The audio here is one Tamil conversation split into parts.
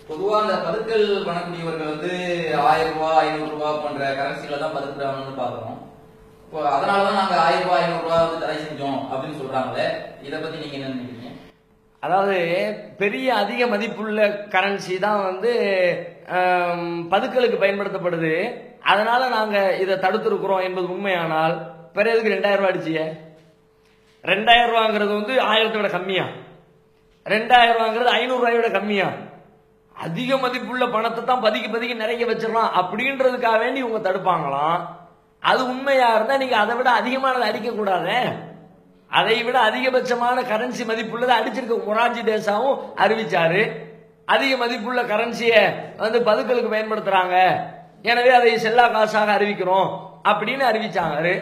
பொதுவா அந்த பதுக்கல் பண்ணக்கூடியவர்கள் வந்து 1000 ரூபாய் 500 ரூபாய் போன்ற கரன்சில தான் பதுக்குறாங்கன்னு பாக்குறோம். இப்போ அதனாலதான் நாங்க 1000 ரூபாய் 500 ரூபாய் வந்து தடை செஞ்சோம் அப்படின்னு சொல்றாங்களே, இதை பத்தி நீங்க என்ன நினைக்கிறீங்க? அதாவது பெரிய அதிக மதிப்புள்ள கரன்சி தான் வந்து பதுக்கலுக்கு பயன்படுத்தப்படுது. அதனால நாங்க இதை தடுத்திருக்கிறோம் என்பது உண்மையானால் பிற எதுக்கு 2000 ரூபாய் அடிச்சிய? 2000 ரூபாங்கிறது வந்து 1000 விட கம்மியா? 2000 ரூபாங்கிறது 500 ரூபாயை விட கம்மியா? அதிக மதிப்புள்ள பணத்தை தான் பதுக்கி நிறைய வச்சிடலாம் அப்படின்றதுக்காக வேண்டி இவங்க தடுப்பாங்களாம். அது உண்மையா இருந்தா நீங்க அதை விட அதிகமானதை அடிக்க கூடாது. அதை விட அதிகபட்சமான கரன்சி மதிப்புள்ளதை அடிச்சிருக்க மொரார்ஜி தேசாவும் அறிவிச்சாரு. அதிக மதிப்புள்ள கரன்சியை வந்து பதுக்கலுக்கு பயன்படுத்துறாங்க, எனவே அதை செல்லா காசாக அறிவிக்கிறோம் அப்படின்னு அறிவிச்சாங்க.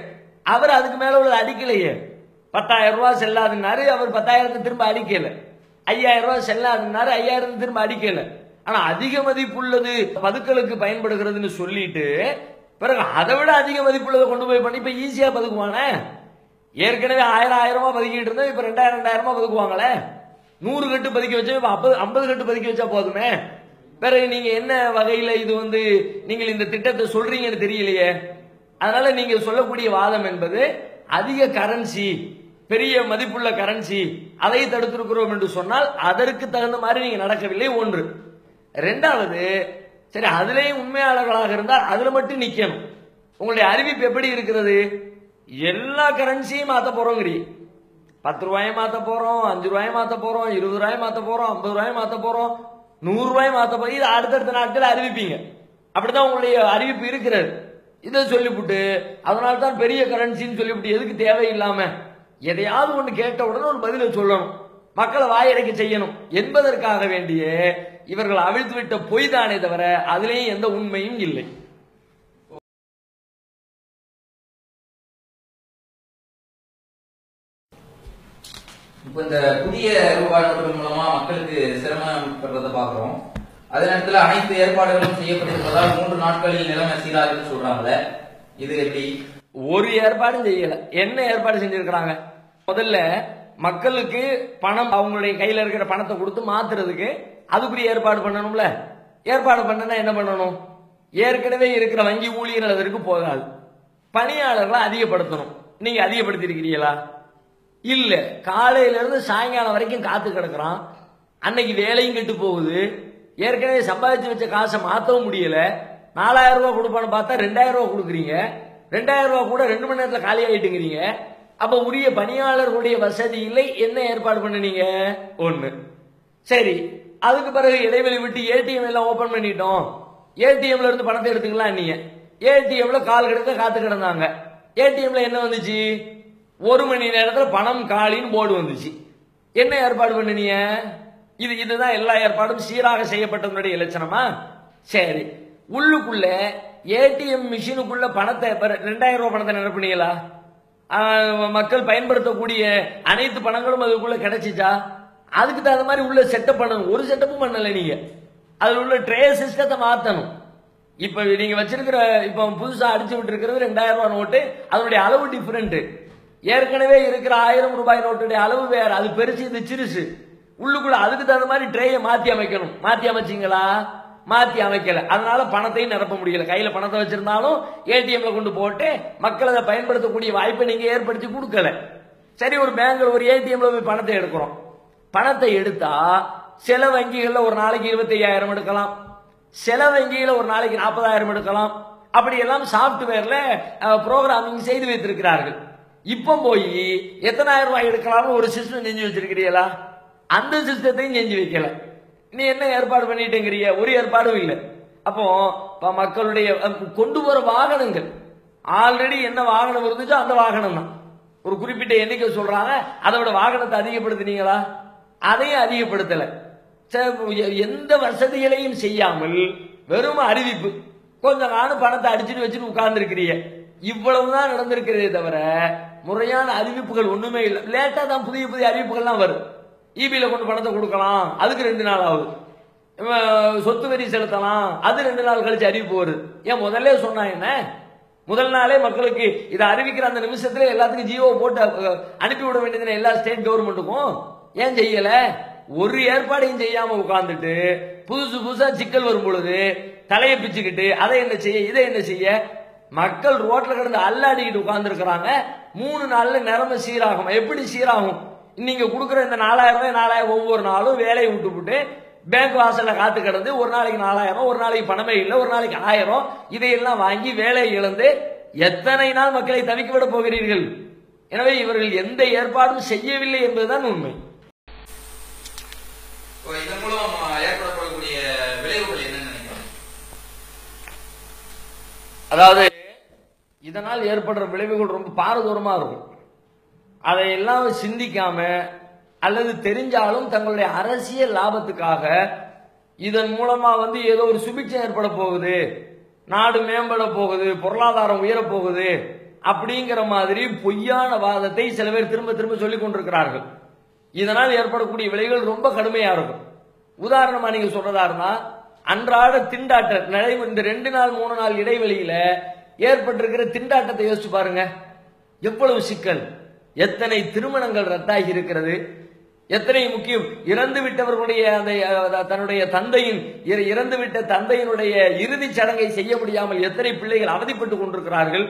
அவர் அதுக்கு மேல உள்ளது அடிக்கலையே. 10,000 ரூபாய் செல்லாதுன்னாரு, அவர் 10,000 திரும்ப அடிக்கல. 5,000 ரூபாய் செல்லாதுன்னாரு, 5,000 திரும்ப அடிக்கல. ஆனா அதிக மதிப்புள்ளது பதுக்கலுக்கு பயன்படுகிறதுன்னு சொல்லிட்டு பிறகு அதை விட அதிக மதிப்புள்ளதை கொண்டு போய் பண்ணி இப்ப ஈஸியா பதுக்குவானே. ஏற்கனவே 1000 ரூபாய் பதுக்கிட்டு இருந்தா இப்ப 2000 ரூபாய் பதுக்குவாங்களே. 100 கட்டு பதுக்கி வச்சா இப்ப 50 கட்டு பதுக்கி வச்சா போதுமே. பிறகு நீங்க என்ன வகையில இது வந்து நீங்கள் இந்த திட்டத்தை சொல்றீங்கன்னு தெரியலையே. அதனால நீங்க சொல்லக்கூடிய வாதம் என்பது அதிக கரன்சி, பெரிய மதிப்புள்ள கரன்சி, அதை தடுத்திருக்கிறோம் என்று சொன்னால் அதற்கு தகுந்த மாதிரி நீங்க நடக்கவில்லை. ஒன்று. ரெண்டாவது, சரி அதுலயும் உண்மையாளர்களாக இருந்தால் அதுல மட்டும் நிக்கணும். உங்களுடைய அறிவிப்பு எப்படி இருக்கிறது? எல்லா கரன்சியும் மாத்த போறோங்கிறீ. 10 ரூபாயை மாத்த போறோம், 5 ரூபாயை மாத்த போறோம், 20 ரூபாயை மாத்த போறோம், 50 ரூபாயை மாத்த போறோம், 100 ரூபாய் மாத்த போய் இது அடுத்தடுத்த நாட்கள் அறிவிப்பீங்க. அப்படிதான் உங்களுடைய அறிவிப்பு இருக்கிறது. இதை சொல்லிவிட்டு அதனால தான் பெரிய கரன்சின்னு சொல்லிவிட்டு எதுக்கு தேவையில்லாம எதையாவது ஒன்று கேட்ட உடனே ஒரு பதில சொல்லணும், மக்களை வாயடைக்க செய்யணும் என்பதற்காக வேண்டிய இவர்கள் அவிழ்த்து விட்ட பொய் தானே தவிர அதிலேயும் எந்த உண்மையும் இல்லை. இப்ப இந்த புதிய ரூபாய் நோட்டுகள் மூலமா மக்களுக்கு சிரமம் படுறதை பாக்குறோம். அதே நேரத்தில் அனைத்து ஏற்பாடுகளும் செய்யப்பட்டிருப்பதால் 3 நாட்களில் நிலைமை சீராகுன்னு சொல்றாங்களே, இது எப்படி? ஒரு ஏற்பாடும் செய்யல. என்ன ஏற்பாடு செஞ்சிருக்கிறாங்க? முதல்ல மக்களுக்கு பணம், அவங்களுடைய கையில இருக்கிற பணத்தை கொடுத்து மாத்துறதுக்கு அதுக்குரிய ஏற்பாடு பண்ணணும்ல. ஏற்பாடு பண்ணனா என்ன பண்ணணும்? ஏற்கனவே இருக்கிற வங்கி ஊழியர்கள் அதற்கு போகாது, பணியாளர்களை அதிகப்படுத்தணும். நீங்க அதிகப்படுத்திருக்கிறீங்களா? இல்ல. காலையில இருந்து சாயங்காலம் வரைக்கும் காத்து கிடக்குறான். அன்னைக்கு வேலையும் கெட்டு போகுது. ஏற்கனவே சம்பாதிச்சு வச்ச காசை மாத்தவும் முடியல. 4000 ரூபாய் கொடுப்பான்னு பார்த்தா 2000 ரூபாய் கொடுக்குறீங்க. 2000 ரூபாய் கூட 2 மணி நேரத்தில் காலி ஆயிட்டுங்கிறீங்க. அப்ப உரிய பணியாளர்களுடைய வசதி இல்லை. என்ன ஏற்பாடு பண்ணுனீங்க? ஒண்ணு. சரி, அதுக்கு பிறகு இடைவெளி விட்டு ஏடிஎம் எல்லாம் ஓபன் பண்ணிட்டோம், ஏடிஎம்ல இருந்து பணத்தை எடுத்துக்கலாம். நீங்க ஏடிஎம்ல கால் கிடக்க காத்து கிடந்தாங்க. ஏடிஎம்ல என்ன வந்துச்சு? 1 மணி நேரத்தில் பணம் காலின்னு போர்டு வந்துச்சு. என்ன ஏற்பாடு பண்ணுனீங்க? இதுதான் எல்லா ஏற்பாடும் சீராக செய்யப்பட்டதனுடைய இலட்சணமா? சரி, உள்ளுக்குள்ள ஏடிஎம் மிஷினுக்குள்ள பணத்தை 2000 ரூபாய் பணத்தை நிரப்புனீங்களா? மக்கள் பயன்படுத்தக்கூடிய அனைத்து பணங்களும் அதுக்குள்ள கிடைச்சிச்சா? அதுக்கு தகுந்த மாதிரி உள்ள செட்டப் பண்ணணும். ஒரு செட்டப்பும் பண்ணல நீங்க. அதுல உள்ள ட்ரே சிஸ்டத்தை மாத்தணும். இப்ப நீங்க வச்சிருக்கிற இப்ப புதுசா அடிச்சு விட்டு இருக்கிறது 2000 ரூபாய் நோட்டு, அதனுடைய அளவு டிஃபரெண்ட். ஏற்கனவே இருக்கிற 1000 ரூபாய் நோட்டுடைய அளவு வேற, அது பெருசு, இது சிறுசு. உள்ளுக்குள்ள அதுக்கு தகுந்த மாதிரி ட்ரேயை மாத்தி அமைக்கணும். மாத்தி அமைச்சிங்களா? மாத்தி அமைக்கல. அதனால பணத்தையும் நிரப்ப முடியல. கையில பணத்தை வச்சிருந்தாலும் ஏடிஎம்ல கொண்டு போட்டு மக்கள் அதை பயன்படுத்தக்கூடிய வாய்ப்பை நீங்க ஏற்படுத்தி கொடுக்கல. சரி, ஒரு பேங்க்ல ஒரு ஏடிஎம்ல போய் பணத்தை எடுக்கிறோம். பணத்தை எடுத்தா சில வங்கிகள்ல ஒரு நாளைக்கு 25,000 எடுக்கலாம், சில வங்கியில ஒரு நாளைக்கு 40,000 எடுக்கலாம். அப்படி எல்லாம் சாப்ட்வேர்ல புரோகிராமிங் செய்து வைத்திருக்கிறார்கள். இப்ப போய் எத்தனாயிரம் ரூபாய் எடுக்கலாம்னு ஒரு சிஸ்டம் செஞ்சு வச்சிருக்கிறீங்களா? அந்த சிஸ்டத்தையும் செஞ்சு வைக்கல. நீ என்ன ஏற்பாடு பண்ணிட்டேங்கிறிய? ஒரு ஏற்பாடும் இல்லை. அப்போ மக்களுடைய கொண்டு போற வாகனங்கள் ஆல்ரெடி என்ன வாகனம் இருந்துச்சோ அந்த வாகனம் தான். ஒரு குறிப்பிட்ட எண்ணிக்கை சொல்றாங்க, அதை விட வாகனத்தை அதிகப்படுத்தினீங்களா? அதையும் அதிகப்படுத்தல. எந்த வசதிகளையும் செய்யாமல் வெறும் அறிவிப்பு, கொஞ்சம் நானும் பணத்தை அடிச்சுட்டு வச்சுட்டு உட்கார்ந்து இருக்கிறீங்க. இவ்வளவுதான் நடந்திருக்கிறதே தவிர முறையான அறிவிப்புகள் ஒண்ணுமே இல்லை. லேட்டா தான் புதிய புதிய அறிவிப்புகள்லாம் வரும். இபில கொண்டு பணத்தை கொடுக்கலாம், அதுக்கு 2 நாள் ஆகுது. சொத்து வரி செலுத்தலாம், அது 2 நாள் கழிச்சு அறிவிப்பு வருது. ஏன் முதல்ல சொன்னா என்ன? முதல் நாளே மக்களுக்கு இதை அறிவிக்கிற அந்த நிமிஷத்துல எல்லாத்துக்கும் ஜியோ போட்டு அனுப்பி விட வேண்டியது எல்லா ஸ்டேட் கவர்மெண்ட்டுக்கும். ஏன் செய்யல? ஒரு ஏற்பாடையும் செய்யாம உட்கார்ந்துட்டு புதுசு புதுசா சிக்கல் வரும் பொழுது தலையை பிச்சுக்கிட்டு அதை என்ன செய்ய இதை என்ன செய்ய மக்கள் ரோட்ல கிடந்து அல்லாடிக்கிட்டு உட்கார்ந்து இருக்கிறாங்க. 3 நாள்ல நிலைமை சீராகும். எப்படி சீராகும்? நீங்க கொடுக்குற இந்த 4000 ரூபாய் 4000 ஒவ்வொரு நாளும் வேலையை விட்டுவிட்டு பேங்க் வாசல்ல காத்து கிடந்து ஒரு நாளைக்கு 4000, ஒரு நாளைக்கு பணமே இல்லை, ஒரு நாளைக்கு 1000, இதையெல்லாம் வாங்கி வேலையை இழந்து எத்தனை நாள் மக்களை தவிக்க விட போகிறீர்கள்? எனவே இவர்கள் எந்த ஏற்பாடும் செய்யவில்லை என்பதுதான் உண்மை. இதன் மூலம் ஏற்படக்கூடிய விளைவுகள் என்ன நினைக்கிறோம்? அதாவது இதனால் ஏற்படுற விளைவுகள் ரொம்ப பாரதூரமா இருக்கும். அதையெல்லாம் சிந்திக்காம அல்லது தெரிஞ்சாலும் தங்களுடைய அரசியல் லாபத்துக்காக இதன் மூலமா ஏதோ ஒரு சுபிட்சம் ஏற்பட போகுது, நாடு மேம்பட போகுது, பொருளாதாரம் உயர போகுது அப்படிங்கிற மாதிரி பொய்யான வாதத்தை சில பேர் திரும்ப திரும்ப சொல்லிக் கொண்டிருக்கிறார்கள். இதனால் ஏற்படக்கூடிய விளைவுகள் ரொம்ப கடுமையா இருக்கும். உதாரணமா நீங்க சொல்றதா இருந்தா அன்றாட திண்டாட்டம் இந்த 2 நாள் 3 நாள் இடைவெளியில ஏற்பட்டிருக்கிற திண்டாட்டத்தை யோசிச்சு பாருங்க. எவ்வளவு சிக்கல், எத்தனை திருமணங்கள் ரத்தாகி இருக்கிறது, எத்தனை முக்கியம் இறந்து விட்டவர்களுடைய தன்னுடைய தந்தையின் இறந்துவிட்ட தந்தையினுடைய இறுதி சடங்கை செய்ய முடியாமல் எத்தனை பிள்ளைகள் அவதிப்பட்டுக் கொண்டிருக்கிறார்கள்.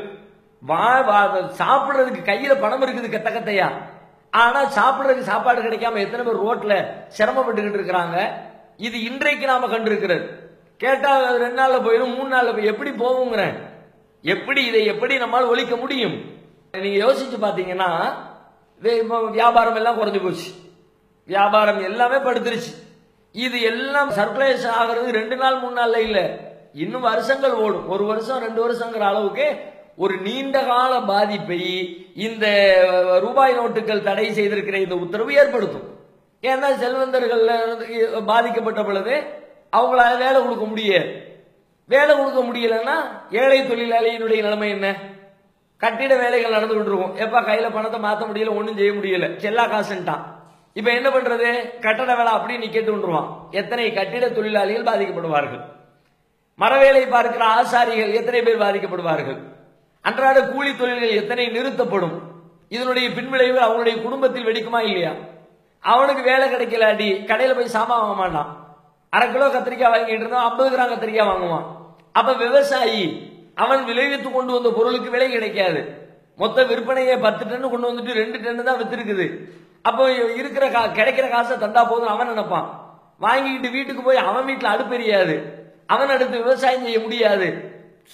சாப்பிடுறதுக்கு கையில பணம் இருக்குது கெட்ட கத்தையா, ஆனா சாப்பிடுறதுக்கு சாப்பாடு கிடைக்காம எத்தனை பேர் ரோட்ல சிரமப்பட்டுக்கிட்டு இருக்கிறாங்க. இது இன்றைக்கு நாம கண்டிருக்கிறது. கேட்டா 2 நாள்ல போயிடும், 3 நாள்ல போய் எப்படி போவோங்கிற, இதை எப்படி நம்மால் ஒழிக்க முடியும்? நீங்க யோசிச்சு பாத்தீங்கன்னா வியாபாரம் எல்லாம் குறைஞ்சு போச்சு, வியாபாரம் எல்லாமே படுத்துருச்சு. இது எல்லாம் சர்க்குலேஷ் ஆகிறது 2 நாள் 3 நாள்ல இல்ல, இன்னும் வருஷங்கள் ஓடும். 1 வருஷம் 2 வருஷங்கிற அளவுக்கு ஒரு நீண்ட கால பாதிப்பை இந்த ரூபாய் நோட்டுகள் தடை செய்திருக்கிற இந்த உத்தரவு ஏற்படுத்தும். ஏன்னா செல்வந்தர்கள் பாதிக்கப்பட்ட பொழுது அவங்களால வேலை கொடுக்க முடியாது. வேலை கொடுக்க முடியலன்னா ஏழை தொழிலாளியினுடைய நிலைமை என்ன? கட்டிட வேலைகள் நடந்துகிட்டு இருக்கும். எப்ப கையில பணத்தை மாற்ற முடியல, ஒன்னும் செய்ய முடியல, செல்லா காசுட்டான். இப்ப என்ன பண்றது? கட்டட வேலை அப்படி நிக்கட்டு விட்டுருவான். எத்தனை கட்டிட தொழிலாளிகள் பாதிக்கப்படுவார்கள்? மரவேலை பார்க்கிற ஆசாரிகள் எத்தனை பேர் பாதிக்கப்படுவார்கள்? அன்றாட கூலி தொழில்கள் எத்தனை நிறுத்தப்படும்? இதனுடைய பின்விளைவுகள் அவனுடைய குடும்பத்தில் வெடிக்குமா இல்லையா? அவனுக்கு வேலை கிடைக்கலாடி கடையில போய் சாமான் வாங்க மாட்டான். 1/2 கிலோ கத்திரிக்காய் வாங்கிட்டு இருந்தான், 50 கிராம் கத்திரிக்காய் வாங்குவான். அப்ப விவசாயி அவன் விளைவித்து கொண்டு வந்த பொருளுக்கு விலை கிடைக்காது. மொத்த விற்பனையை 10 டன் கொண்டு வந்துட்டு 2 டன் தான் வித்திருக்குது. அப்போ இருக்கிற கிடைக்கிற காசை தந்தா போதும் அவன் நினைப்பான். வாங்கிட்டு வீட்டுக்கு போய் அவன் வீட்டுல அடுப்பெரியாது, அவன் அடுத்து விவசாயம் செய்ய முடியாது.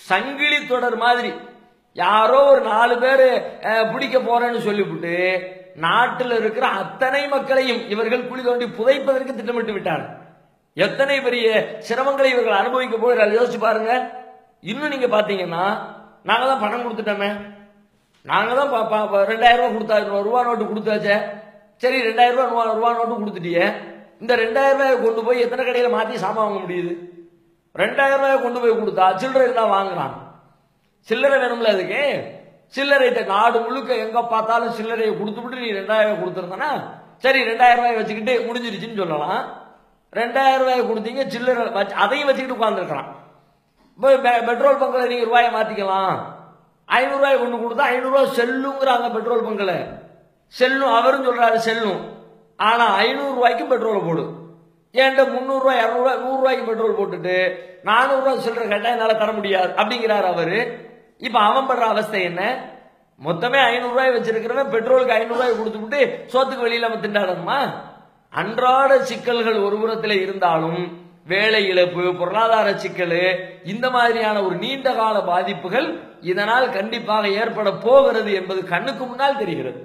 சங்கிலி தொடர் மாதிரி யாரோ ஒரு 4 பேர் பிடிக்க போறேன்னு சொல்லிவிட்டு நாட்டில் இருக்கிற அத்தனை மக்களையும் இவர்கள் குழி தோண்டி புதைப்பதற்கு திட்டமிட்டு விட்டார்கள். எத்தனை பெரிய சிரமங்களை இவர்கள் அனுபவிக்க போகிறார்கள் யோசிச்சு பாருங்க. இன்னும் நீங்க பாத்தீங்கன்னா நாங்க தான் பணம் கொடுத்துட்டோமே, நாங்க தான் 2000 ரூபாய் கொடுத்தா, ரூபா நோட்டு கொடுத்தாச்சே, சரி 2000 ரூபா நோட்டு கொடுத்துட்டியே, இந்த 2000 ரூபாயை கொண்டு போய் எத்தனை கடையில மாத்தி சாமான் வாங்க முடியுது? 2000 ரூபாயை கொண்டு போய் கொடுத்தா சில்லறை தான் வாங்குறான். சில்லறை வேணும்ல, அதுக்கு சில்லறை நாடு முழுக்க எங்க பார்த்தாலும் சில்லறையை கொடுத்துட்டு நீ 2000 கொடுத்துருந்தனா சரி 2000 ரூபாய் வச்சுக்கிட்டு முடிஞ்சிருச்சுன்னு சொல்லலாம். 2000 ரூபாய் கொடுத்தீங்க, சில்லறை அதையும் வச்சுக்கிட்டு உட்கார்ந்துருக்கிறான். பெட்ரோல் பங்க்ல நீங்க ரூபாயை மாத்திக்கலாம், 500 ரூபாய் கொண்டு கொடுத்தா 500 ரூபாய் செல்லுங்கிறாங்க. பெட்ரோல் பங்க்ல செல்லும், அவரும் சொல்றாரு செல்லும். ஆனா 500 ரூபாய்க்கு பெட்ரோல் போடு, ஏன்ட்ட 300 ரூபாய் 200 ரூபாய் 100 ரூபாய்க்கு பெட்ரோல் போட்டுட்டு 400 ரூபாய் சில்லறை கேட்டா என்னால தர முடியாது அப்படிங்கிறாரு அவரு. இப்ப அவன் படுற அவஸ்தை என்ன? மொத்தமே 500 ரூபாய் வச்சிருக்கிறவன் பெட்ரோலுக்கு 500 ரூபாய் கொடுத்துட்டு சோத்துக்கு வெளியில அவன் திண்டாடணுமா? அன்றாட சிக்கல்கள் ஒரு புறத்தில் இருந்தாலும் வேலை இழப்பு, பொருளாதார சிக்கல், இந்த மாதிரியான ஒரு நீண்ட கால பாதிப்புகள் இதனால் கண்டிப்பாக ஏற்பட போகிறது என்பது கண்ணுக்கு முன்னால் தெரிகிறது.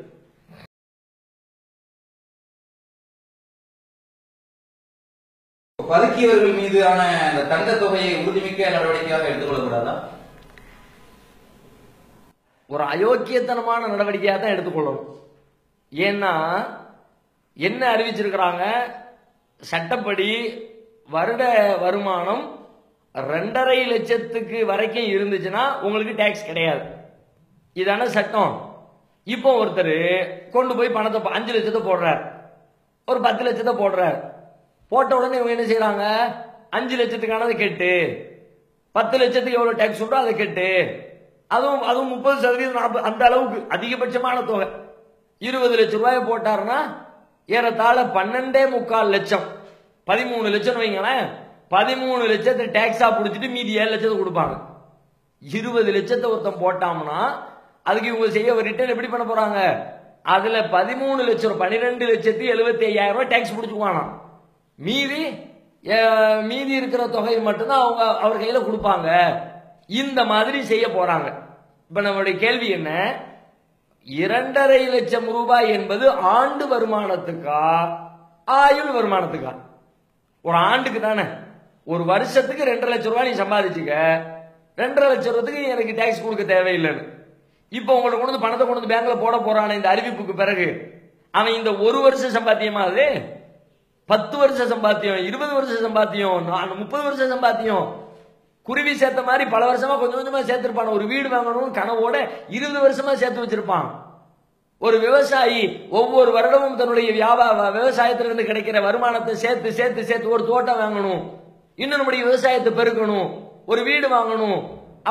பதுக்கியவர்கள் மீதான அந்த தண்ட தொகையை உறுதிமிக்க நடவடிக்கையாக எடுத்துக்கொள்ளக்கூடாதா? ஒரு அயோக்கியத்தனமான நடவடிக்கையாக தான் எடுத்துக்கொள்ளணும். ஏன்னா என்ன அறிவிச்சிருக்கிறாங்க, சட்டப்படி வருட வருமானம் 2.5 லட்சத்துக்கு வரைக்கும் இருந்துச்சுன்னா உங்களுக்கு டாக்ஸ் கிடையாது, இதான சட்டம். இப்போ ஒருத்தர் கொண்டு போய் பணத்தை 5 லட்சத்தை போடுறார், ஒரு 10 லட்சத்தை போடுறார். போட்ட உடனே இவங்க என்ன செய்யறாங்க, 5 லட்சத்துக்கானதை கேட்டு 10 லட்சத்துக்கு எவ்வளவு டாக்ஸ் உண்டோ அதை கேட்டு, அதுவும் 30% அந்த அளவுக்கு அதிகபட்சமான தொகை 20 லட்சம் ரூபாய் போட்டாருன்னா ஏறத்தாழ 12.25 லட்சம், 13 லட்சம் வைங்களேன். 13 லட்சத்தை டாக்ஸா புடிச்சிட்டு மீதி 7 லட்சத்தை கொடுப்பாங்க. 20 லட்சத்தை ஒருத்தன் போட்டாம்னா அதுக்கு இவங்க செய்ய ரிட்டர்ன் எப்படி பண்ண போறாங்க? அதுல 13 லட்சம் 12,75,000 டாக்ஸ் புடிச்சுக்குவானா. மீதி இருக்கிற தொகை மட்டும்தான் அவங்க அவர் கையில கொடுப்பாங்க. இந்த மாதிரி செய்ய போறாங்க. இப்ப நம்மளுடைய கேள்வி என்ன? 2.5 லட்சம் ரூபாய் என்பது ஆண்டு வருமானத்துக்கா ஆயுள் வருமானத்துக்கா? ஒரு ஆண்டுக்கு தானே. ஒரு வருஷத்துக்கு 2.5 லட்சம் ரூபாய் நீ சம்பாதிச்சுக்க, 2.5 லட்சம் ரூபாய்க்கு எனக்கு டாக்ஸ் கொடுக்க தேவையில்லைன்னு. இப்ப உங்களுக்கு கொண்டு வந்து பணத்தை கொண்டு வந்து பேங்க்ல போட போறான இந்த அறிவிப்புக்கு பிறகு அவன் இந்த ஒரு வருஷம் சம்பாத்தியமா, அது 10 வருஷம் சம்பாத்தியம், 20 வருஷம் சம்பாத்தியம், 30 வருஷம் சம்பாத்தியம், குருவி சேர்த்த மாதிரி பல வருஷமா கொஞ்சம் கொஞ்சமா சேர்த்திருப்பான். ஒரு வீடு வாங்கணும்னு கனவோட 20 வருஷமா சேர்த்து வச்சிருப்பான். ஒரு விவசாயி ஒவ்வொரு வருடமும் தன்னுடைய விவசாயத்திலிருந்து கிடைக்கிற வருமானத்தை சேர்த்து சேர்த்து சேர்த்து ஒரு தோட்டம் வாங்கணும், இன்னும் நம்முடைய விவசாயத்தை பெருக்கணும், ஒரு வீடு வாங்கணும்,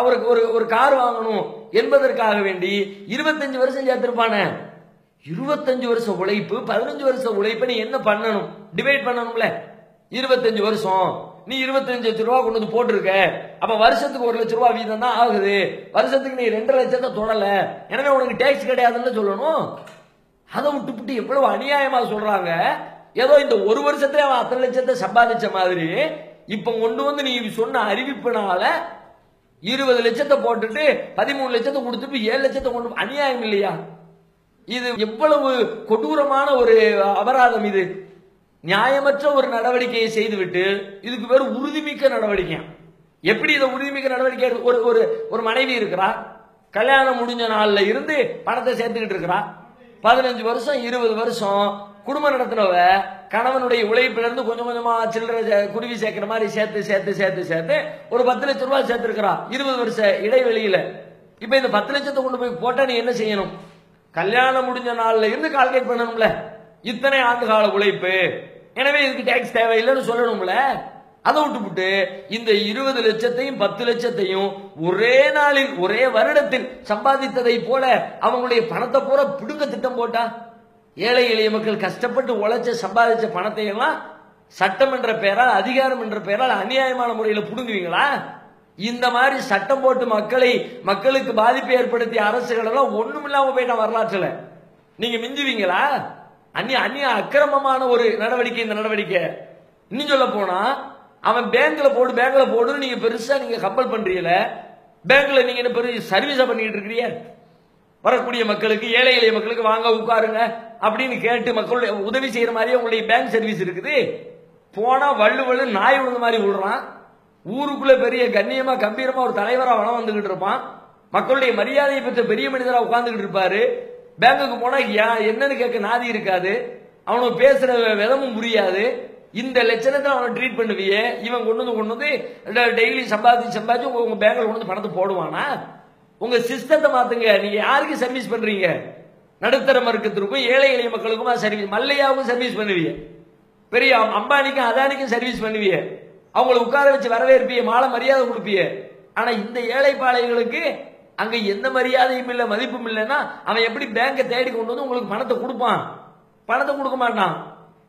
அவருக்கு ஒரு கார் வாங்கணும் என்பதற்காக வேண்டி 25 வருஷம் சேர்த்திருப்பானே. 25 வருஷம் உழைப்பு, 15 வருஷம் உழைப்பு நீ என்ன பண்ணணும்? டிவைட் பண்ணணும்ல. 25 வருஷம் நீ 25 லட்சம் ரூபாய் கொண்டு வந்து போட்டிருக்க, அப்ப வருஷத்துக்கு 1 லட்சம் ரூபாய் வீதம் தான் ஆகுது. வருஷத்துக்கு நீ 2.5 லட்சத்தை தொடல, எனவே உனக்கு டாக்ஸ் கிடையாதுன்னு சொல்லணும். அதை விட்டு எவ்வளவு அநியாயமா சொல்றாங்க. ஏதோ இந்த ஒரு வருஷத்துல அவன் 10 லட்சத்தை சம்பாதிச்ச மாதிரி இப்ப கொண்டு வந்து நீ சொன்ன அறிவிப்புனால 20 லட்சத்தை போட்டுட்டு 13 லட்சத்தை கொடுத்துட்டு 7 லட்சத்தை கொண்டு, அநியாயம் இல்லையா? இது எவ்வளவு கொடூரமான ஒரு அபராதம் இது. நியாயமற்ற ஒரு நடவடிக்கையை செய்துவிட்டு இதுக்கு பேர் உறுதிமிக்க நடவடிக்கை. எப்படி இதை உறுதிமிக்க நடவடிக்கை? ஒரு மனைவி இருக்கிறா, கல்யாணம் முடிஞ்ச நாள்ல இருந்து பணத்தை சேர்த்துக்கிட்டு இருக்கிறா, 15 வருஷம் 20 வருஷம் குடும்பம் நடத்தினவ கணவனுடைய உழைப்பிலிருந்து கொஞ்சம் கொஞ்சமா சில்லறை குருவி சேர்க்கிற மாதிரி சேர்த்து சேர்த்து சேர்த்து சேர்த்து ஒரு 10 லட்சம் ரூபாய் சேர்த்திருக்கிறா 20 வருஷ இடைவெளியில. இப்ப இந்த 10 லட்சத்தை கொண்டு போய் போட்டா நீ என்ன செய்யணும்? கல்யாணம் முடிஞ்ச நாள்ல இருந்து கால்குலேட் பண்ணணும்ல, இத்தனை ஆண்டு கால உழைப்பு, எனவே இதுக்கு டாக்ஸ் தேவையில்லைன்னு சொல்லணும்ல. அதை விட்டுவிட்டு இந்த 20 லட்சத்தையும் 10 லட்சத்தையும் ஒரே நாளில் ஒரே வருடத்தில் சம்பாதித்ததை போல அவங்களுடைய பணத்தை பூரா பிடுங்க திட்டம் போட்டா, ஏழை எளிய மக்கள் கஷ்டப்பட்டு உழைச்ச சம்பாதிச்ச பணத்தை எல்லாம் சட்டம் என்ற பெயரால், அதிகாரம் என்ற பெயரால் அநியாயமான முறையில் புடுங்குவீங்களா? இந்த மாதிரி சட்டம் போட்டு மக்களுக்கு பாதிப்பை ஏற்படுத்திய அரசுகள் எல்லாம் ஒண்ணும் இல்லாம போயிட்டா வரலாற்றுல. நீங்க மிஞ்சுவீங்களா? அந்நிய அக்கிரமமான ஒரு நடவடிக்கை இந்த நடவடிக்கை. இன்னும் சொல்ல போனா அவன் பேங்க்ல போடுன்னு நீங்க பெருசா நீங்க கம்பல் பண்றீல, பேங்க்ல நீங்க என்ன பெரிய சர்வீஸா பண்ணிட்டு இருக்கிறீங்க? வரக்கூடிய மக்களுக்கு, ஏழை எளிய மக்களுக்கு வாங்க உட்காருங்க அப்படின்னு கேட்டு மக்களுடைய உதவி செய்யற மாதிரியே உங்களுடைய பேங்க் சர்வீஸ் இருக்குது. போனா வள்ளு நாய் விழுந்த மாதிரி விடுறான். ஊருக்குள்ள பெரிய கண்ணியமா கம்பீரமா ஒரு தலைவரா வளம் வந்துகிட்டு இருப்பான். மக்களுடைய மரியாதையை பெற்ற பெரிய மனிதரா உட்கார்ந்துகிட்டு இருப்பாரு. பேங்குக்கு போனா என்னன்னு கேட்க நாதி இருக்காது, அவனுக்கு பேசுற விதமும் புரியாது. இந்த லட்சணத்தை அவனை ட்ரீட் பண்ணுவியே, இவன் கொண்டு வந்து டெய்லி சம்பாதிச்சு உங்க பேங்க்ல கொண்டு வந்து பணத்தை போடுவானா? உங்க சிஸ்டத்தை மாத்துங்க. நீங்க யாருக்கு சர்வீஸ் பண்றீங்க? நடுத்தர வர்க்கத்திற்கும் ஏழை எளிய மக்களுக்கும் சர்வீஸ். மல்லையாவுக்கும் சர்வீஸ் பண்ணுவீங்க, பெரிய அம்பானிக்கும் அதானிக்கும் சர்வீஸ் பண்ணுவீங்க, அவங்களை உட்கார வச்சு வரவேற்பிய, மாலை மரியாதை கொடுப்பிய. ஆனா இந்த ஏழை பாளையங்களுக்கு அங்க எந்த மரியாதையும் இல்ல, மதிப்பும் இல்லைன்னா அவன் எப்படி பேங்கை தேடி கொண்டு வந்து உங்களுக்கு பணத்தை கொடுப்பான்? பணத்தை கொடுக்க மாட்டான்.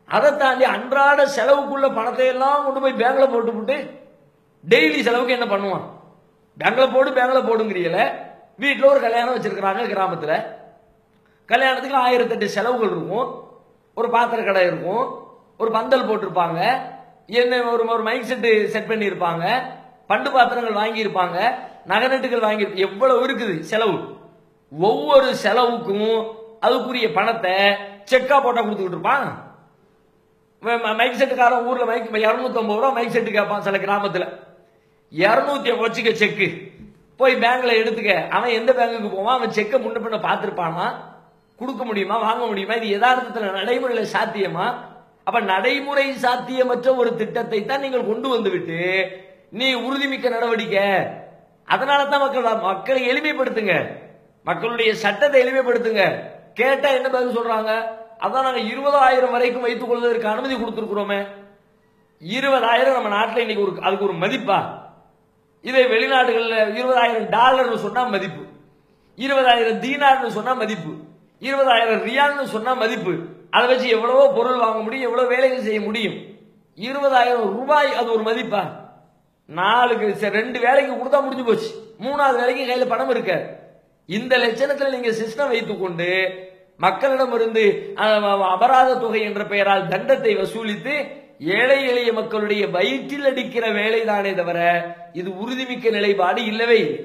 அதை தாண்டி அன்றாட செலவுக்குள்ள பணத்தை எல்லாம் கொண்டு போய் பேங்க்ல போட்டு டெய்லி செலவுக்கு என்ன பண்ணுவான்? பேங்க்ல போடுங்கிறீல. வீட்டில் ஒரு கல்யாணம் வச்சிருக்கிறாங்க, கிராமத்துல கல்யாணத்துக்கு 1008 செலவுகள் இருக்கும். ஒரு பாத்திர கடை இருக்கும், ஒரு பந்தல் போட்டிருப்பாங்க, என்ன ஒரு மைக் செட் பண்ணி இருப்பாங்க, பண்டு பாத்திரங்கள் வாங்கி இருப்பாங்க, நகநட்டுகள் வாங்கி, எவ்வளவு இருக்குது செலவு. ஒவ்வொரு செலவுக்கும் அதுக்குரிய பணத்தை செக்கா போட்டா கொடுத்துக்கிட்டு இருப்பான். மைக் செட்டுக்காரன் ஊர்ல மைக் 250 ரூபா மைக் செட்டு கேட்பான். சில கிராமத்துல 200 வச்சுக்க செக்கு போய் பேங்க்ல எடுத்துக்க. அவன் எந்த பேங்குக்கு போவான்? அவன் செக்கை முன்ன பின்ன பார்த்திருப்பானா? கொடுக்க முடியுமா, வாங்க முடியுமா? இது யதார்த்தத்துல நடைமுறையில சாத்தியமா? அப்ப நடைமுறை சாத்தியமற்ற ஒரு திட்டத்தை தான் நீங்கள் கொண்டு வந்து விட்டு நீ உறுதிமிக்க நடவடிக்கை. அதனால தான் மக்களை எளிமைப்படுத்துங்க, மக்களுடைய சட்டத்தை எளிமைப்படுத்துங்க. கேட்டா என்ன பதில் சொல்றாங்க? அதான் நாங்க 20,000 வரைக்கும் வைத்துக் கொள்வதற்கு அனுமதி கொடுத்திருக்கிறோமே. 20,000 நம்ம நாட்டில் இன்னைக்கு அதுக்கு ஒரு மதிப்பா? இதை வெளிநாடுகள்ல $20,000 சொன்னா மதிப்பு, 20,000 தீனார்னு சொன்னா மதிப்பு, 20,000 ரியால்னு சொன்னா மதிப்பு. அதை வச்சு எவ்வளவோ பொருள் வாங்க முடியும், எவ்வளவு வேலைகள் செய்ய முடியும். 20,000 ரூபாய் அது ஒரு மதிப்பா? 2 வேலைக்கு கொடுத்தா முடிஞ்சு போச்சு. 3வது வேலைக்கு கையில பணம் இருக்க. இந்த லட்சணத்தில் நீங்க சிஸ்டம் வைத்துக் கொண்டு மக்களிடமிருந்து அபராத தொகை என்ற பெயரால் தண்டத்தை வசூலித்து ஏழை எளிய மக்களுடைய வயிற்றில் அடிக்கிற வேலைதானே தவிர இது உறுதிமிக்க நிலைப்பாடு இல்லவே இல்லை.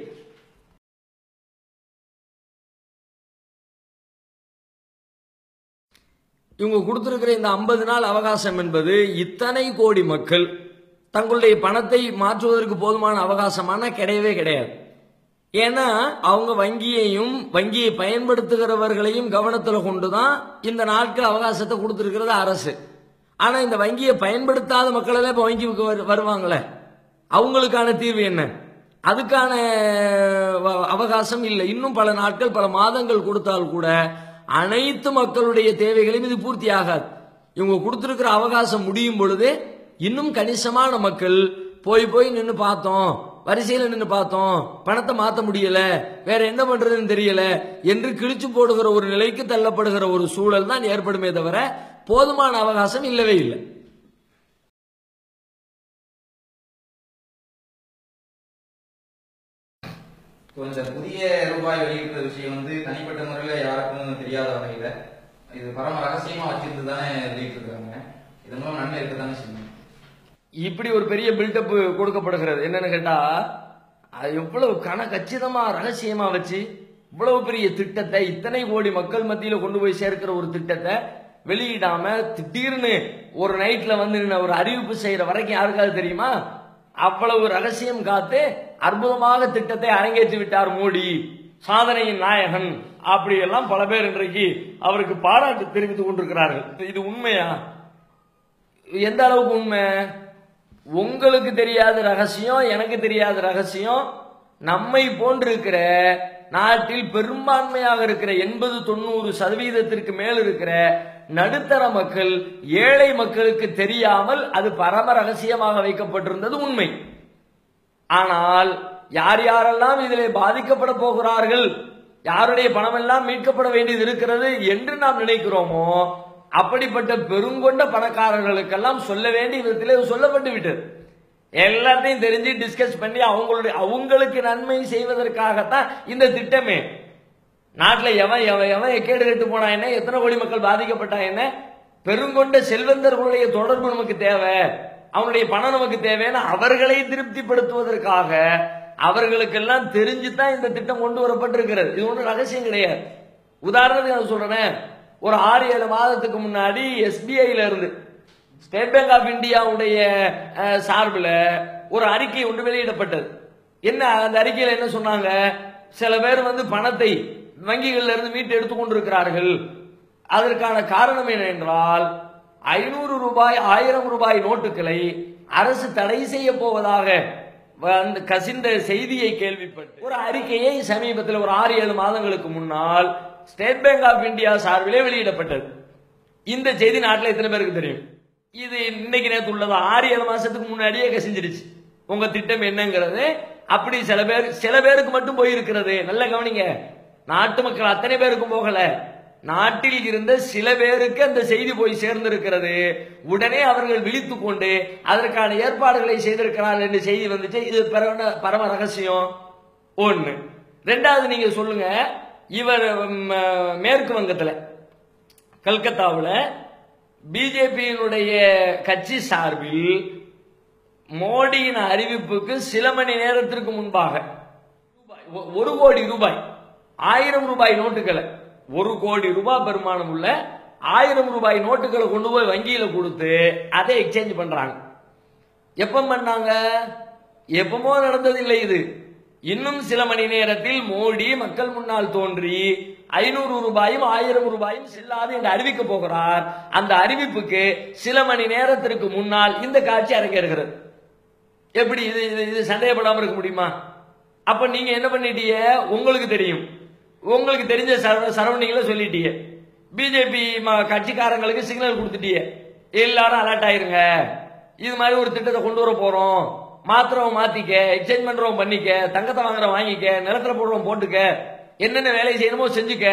இவங்க கொடுத்திருக்கிற இந்த 50 நாள் அவகாசம் என்பது இத்தனை கோடி மக்கள் தங்களுடைய பணத்தை மாற்றுவதற்கு போதுமான அவகாசமான கிடையவே கிடையாது. ஏன்னா அவங்க வங்கியை பயன்படுத்துகிறவர்களையும் கவனத்தில் கொண்டுதான் இந்த நாட்கள் அவகாசத்தை கொடுத்திருக்கிறது அரசு. ஆனா இந்த வங்கியை பயன்படுத்தாத மக்கள் எல்லாம் இப்ப வங்கிக்கு வருவாங்களே, அவங்களுக்கான தீர்வு என்ன? அதுக்கான அவகாசம் இல்லை. இன்னும் பல நாட்கள் பல மாதங்கள் கொடுத்தால் கூட அனைத்து மக்களுடைய தேவைகளையும் இது பூர்த்தி ஆகாது. இவங்க கொடுத்திருக்கிற அவகாசம் முடியும் பொழுது இன்னும் கணிசமான மக்கள் போய் நின்று பார்த்தோம், வரிசையில் நின்று பார்த்தோம், பணத்தை மாற்ற முடியல, வேற என்ன பண்றதுன்னு தெரியல என்று கிழிச்சு போடுகிற ஒரு நிலைக்கு தள்ளப்படுகிற ஒரு சூழல் தான் ஏற்படுமே தவிர போதுமான அவகாசம் இல்லவே இல்லை. இந்த புதிய ரூபாய் வெளியிட்ட விஷயம் தனிப்பட்ட முறையில் யாருக்கும் தெரியாத வகையில இது பரம ரகசியமா வச்சிருந்து தானே வெளியிட்டிருக்காங்க. இதன் மூலம் நன்மை இருக்கதானே செய்யணும். இப்படி ஒரு பெரிய பில்டப் கொடுக்கப்படுகிறது. என்னன்னு கேட்டா எவ்வளவு கச்சிதமா ரகசியமா வச்சு இவ்வளவு பெரிய திட்டத்தை இத்தனை கோடி மக்கள் மத்தியில கொண்டு போய் சேர்க்கிற ஒரு திட்டத்தை வெளியிடாம திடீர்னு ஒரு நைட்ல ஒரு அறிவிப்பு செய்யற வரைக்கும் யாருக்காவது தெரியுமா? அவ்வளவு ரகசியம் காத்து அற்புதமாக திட்டத்தை அரங்கேற்றி விட்டார் மோடி, சாதனையின் நாயகன். அப்படி எல்லாம் பல பேர் இன்றைக்கு அவருக்கு பாராட்டு தெரிவித்துக் கொண்டிருக்கிறார்கள். இது உண்மையா? எந்த அளவுக்கு உண்மை? உங்களுக்கு தெரியாத ரகசியம், எனக்கு தெரியாத ரகசியம், நம்மை போன்றிருக்கிற நாட்டில் பெரும்பான்மையாக இருக்கிற 80-90% மேல் இருக்கிற நடுத்தர மக்கள், ஏழை மக்களுக்கு தெரியாமல் அது பரம ரகசியமாக வைக்கப்பட்டிருந்தது உண்மை. ஆனால் யார் யாரெல்லாம் இதிலே பாதிக்கப்பட போகிறார்கள், யாருடைய பணம் எல்லாம் மீட்கப்பட வேண்டியது இருக்கிறது என்று நாம் நினைக்கிறோமோ அப்படிப்பட்ட பெருங்கொண்ட பணக்காரர்களுக்கெல்லாம் சொல்ல வேண்டிய விதத்திலே சொல்லப்பட்டு விட்டது. எல்லாத்தையும் தெரிஞ்சு டிஸ்கஸ் பண்ணி அவங்களுக்கு நன்மை செய்வதற்காகத்தான் இந்த திட்டமே. நாட்டில் எவன் கேடு கெட்டு போனா என்ன, எத்தனை கோடி மக்கள் பாதிக்கப்பட்டா என்ன, பெருங்கொண்ட செல்வந்தர்களுடைய தொடர்பு நமக்கு தேவை, அவனுடைய பணம் நமக்கு தேவைன்னு அவர்களை திருப்திப்படுத்துவதற்காக அவர்களுக்கெல்லாம் தெரிஞ்சுதான் இந்த திட்டம் கொண்டு வரப்பட்டிருக்கிறது. இது ஒன்றும் ரகசியம் கிடையாது. உதாரணத்துக்கு நான் சொல்றேன், ஒரு 6-7 மாதத்துக்கு முன்னாடி SBIல இருந்து ஸ்டேட் பேங்க் ஆஃப் இந்தியாவுடைய சார்பில் ஒரு அறிக்கை ஒன்று வெளியிடப்பட்டது. என்ன அந்த அறிக்கையில் என்ன சொன்னாங்க? சில பேர் பணத்தை வங்கிகளில் இருந்து மீட்டு எடுத்துக்கொண்டிருக்கிறார்கள். அதற்கான காரணம் என்ன என்றால் 500 ரூபாய் 1000 ரூபாய் நோட்டுகளை அரசு தடை செய்ய போவதாக கசிந்த செய்தியை கேள்விப்பட்டு ஒரு அறிக்கையை சமீபத்தில் ஒரு 6-7 மாதங்களுக்கு முன்னால் ஸ்டேட் பேங்க் ஆஃப் இந்தியா சார்பிலே வெளியிடப்பட்டது. இந்த செய்தி நாட்டில் எத்தனை பேருக்கு தெரியும்? இது இன்னைக்கு நேற்று உள்ளதா? 6-7 மாசத்துக்கு முன்னாடியே கசிஞ்சிருச்சு உங்க திட்டம் என்னங்கிறது. அப்படி சில பேருக்கு மட்டும் போயிருக்கிறது. நல்ல கவனிங்க, நாட்டு மக்கள் அத்தனை பேருக்கும் போகல, நாட்டில் இருந்த சில பேருக்கு அந்த செய்தி போய் சேர்ந்திருக்கிறது. உடனே அவர்கள் விழித்துக் கொண்டு அதற்கான ஏற்பாடுகளை செய்திருக்கிறார்கள் என்று செய்தி வந்துச்சு. இது பரம ரகசியம் ஒண்ணு. ரெண்டாவது, நீங்க சொல்லுங்க, இவர் மேற்கு வங்கத்தில் கல்கத்தாவில் பிஜேபியினுடைய கட்சி சார்பில் மோடியின் அறிவிப்புக்கு சில மணி நேரத்திற்கு முன்பாக 1 கோடி ரூபாய் 1000 ரூபாய் நோட்டுகளை 1 கோடி ரூபாய் பெருமானம் உள்ள 1000 ரூபாய் நோட்டுகளை கொண்டு போய் வங்கியில கொடுத்து அதை எக்ஸ்சேஞ்ச் பண்றாங்க. எப்ப பண்ணாங்க? எப்பமோ நடந்ததில்லை இது. இன்னும் சில மணி நேரத்தில் மோடி மக்கள் முன்னால் தோன்றி 500 ரூபாயும் 1000 ரூபாயும் செல்லாது என்று அறிவிக்க போகிறார். அந்த அறிவிப்புக்கு சில மணி நேரத்திற்கு முன்னால் இந்த காட்சி அரங்கேறுகிறது. எப்படி இது சந்தேகப்படாம இருக்க முடியுமா? அப்ப நீங்க என்ன பண்ணிட்டீங்க? உங்களுக்கு தெரியும், உங்களுக்கு தெரிஞ்ச சரௌண்டிங்ல சொல்லிட்டீங்க, பிஜேபி கட்சிக்காரங்களுக்கு சிக்னல் கொடுத்துட்டீங்க, எல்லாரும் அலர்ட் ஆயிருங்க, இது மாதிரி ஒரு திட்டத்தை கொண்டு வர போறோம், மாத்திரவும் மாத்திக்க, எக்ஸ்சேஞ்ச் பண்றவங்க பண்ணிக்க, தங்கத்தை வாங்குறவங்க வாங்கிக்க, நிலத்துல போடுறவங்க போட்டுக்க என்னென்ன வேலை செய்யணுமோ செஞ்சுக்க,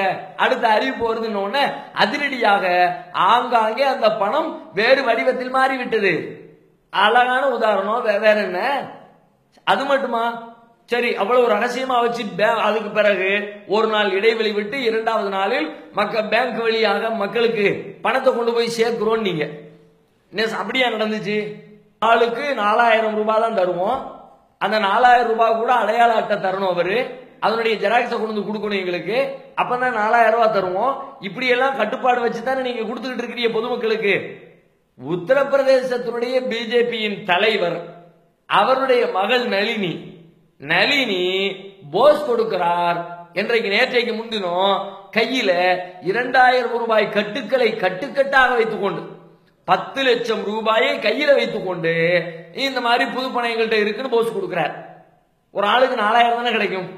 அடுத்த அறிவிப்பு வருதுன்னு அதிரடியாக ஆங்காங்கே அந்த பணம் வேறு வடிவத்தில் மாறிவிட்டது. அழகான உதாரணம். வேற என்ன? அது மட்டுமா? சரி, அவ்வளவு ரகசியமா வச்சு அதுக்கு பிறகு ஒரு நாள் இடைவெளி விட்டு 2வது நாளில் பேங்க் வழியாக மக்களுக்கு பணத்தை கொண்டு போய் சேர்க்கிறோம். நீங்க அப்படியா நடந்துச்சு? ஆளுக்கு 4000 ரூபாய் தான் தருவோம். அந்த 4000 ரூபாய் கூட அடையாள அட்டை தரணும். அவரு அதனுடைய ஜெராக்ஸை கொண்டு வந்து கொடுக்கணும் எங்களுக்கு. அப்பதான் 4000 ரூபாய் தருவோம். இப்படி எல்லாம் கட்டுப்பாடு வச்சுதானே நீங்க கொடுத்துக்கிட்டு இருக்கிறீங்க பொதுமக்களுக்கு. உத்தரப்பிரதேசத்தினுடைய பிஜேபியின் தலைவர், அவருடைய மகள் நளினி போஸ் கொடுக்கிறார். நேற்றைக்கு முன்தினம் கையில 2000 ரூபாய் கட்டுக்களை கட்டுக்கட்டாக வைத்துக் கொண்டு 10 லட்சம் ரூபாயை கையில வைத்துக் கொண்டு இந்த மாதிரி புது பணம் எங்கள்கிட்ட இருக்குன்னு போஸ் கொடுக்கிறார். ஒரு ஆளுக்கு 4000 தானே கிடைக்கும்.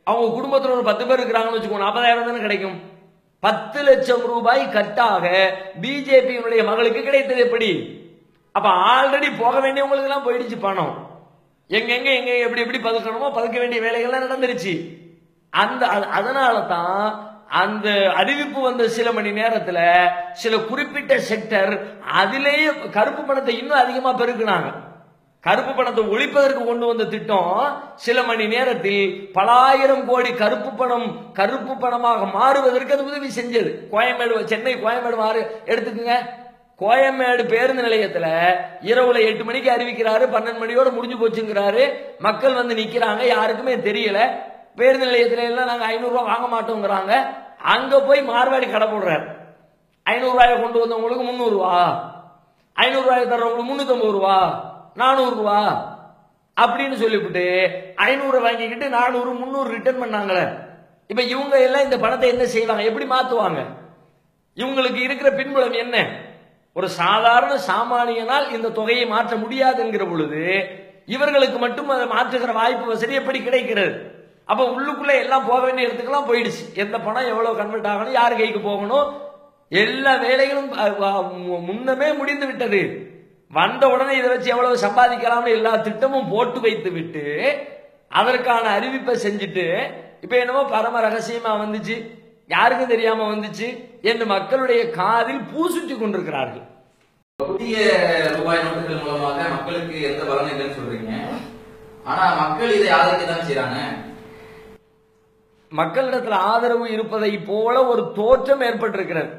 அவங்க குடும்பத்தில் ஒரு 10 பேர் இருக்கிறாங்கன்னு வச்சுக்கோங்க, 40,000 தானே கிடைக்கும். 10 லட்சம் ரூபாய் கட்டாக பிஜேபியினுடைய மகளுக்கு கிடைத்தது எப்படி? அப்ப ஆல்ரெடி போக வேண்டியவங்களுக்கு எல்லாம் போயிடுச்சு பணம். எங்க எப்படி எப்படி பதுக்கணுமோ பதுக்க வேண்டிய வேலைகள்லாம் நடந்துருச்சு. அதனால தான் அந்த அறிவிப்பு வந்த சில மணி நேரத்தில் சில குறிப்பிட்ட செக்டர் அதிலேயே கருப்பு பணத்தை இன்னும் அதிகமா பெருக்குனாங்க. கருப்பு பணத்தை ஒழிப்பதற்கு கொண்டு வந்த திட்டம் சில மணி நேரத்தில் பல ஆயிரம் கோடி கருப்பு பணமாக மாறுவதற்கு அது உதவி செஞ்சது. சென்னை கோயம்பேடு எடுத்துக்கங்க. கோயம்பேடு பேருந்து நிலையத்தில் இரவுல 8 மணிக்கு அறிவிக்கிறாரு, 12 மணியோட முடிஞ்சு போச்சுங்கிறாரு. மக்கள் வந்து நிக்கிறாங்க, யாருக்குமே தெரியல. பேருந்து நிலையத்துல எல்லாம் நாங்க 500 ரூபாய் வாங்க மாட்டோங்கிறாங்க. அங்க போய் மார்வாடி கடை போடுறாரு. 500 ரூபாயை கொண்டு வந்தவங்களுக்கு 300 ரூபா, 500 ரூபாய் தர்றவங்களுக்கு 350 ரூபா, 400 ரூபா அப்படின்னு சொல்லிவிட்டு 500 வாங்கிக்கிட்டு 400 300 ரிட்டர்ன் பண்ணாங்களே. இப்ப இவங்க எல்லாம் இந்த பணத்தை என்ன செய்வாங்க? எப்படி மாத்துவாங்க? இவங்களுக்கு இருக்கிற பின்புலம் என்ன? ஒரு சாதாரண சாமானியனால் இந்த தொகையை மாற்ற முடியாது என்கிற பொழுது இவர்களுக்கு மட்டும் அதை மாற்றுகிற வாய்ப்பு வசதி எப்படி கிடைக்கிறது? அப்ப உள்ளுக்குள்ள எல்லாம் போக வேண்டிய இடத்துக்கெல்லாம் போயிடுச்சு. எந்த பணம் எவ்வளவு கன்வெர்ட் ஆகணும், யார் கைக்கு போகணும், எல்லா வேலைகளும் முன்னமே முடிந்து விட்டது. வந்த உடனே இதை வச்சு எவ்வளவு சம்பாதிக்கலாம்னு எல்லா திட்டமும் போட்டு வைத்து விட்டு அதற்கான அறிவிப்பை செஞ்சுட்டு இப்ப என்னமோ பரம ரகசியமா வந்துச்சு, யாருக்கும் தெரியாம வந்துச்சு என்று மக்களுடைய காதில் பூசிச்சு கொண்டிருக்கிறார்கள். புதிய ரூபாய் நோட்டுகள் மூலமாக மக்களுக்கு எந்த பலன் இல்லைன்னு சொல்றீங்க. ஆனா மக்கள் இதை ஆதரிக்கதான் செய்யறாங்க. மக்களிடத்தில் ஆதரவு இருப்பதை போல ஒரு தோற்றம் ஏற்பட்டிருக்கிறது.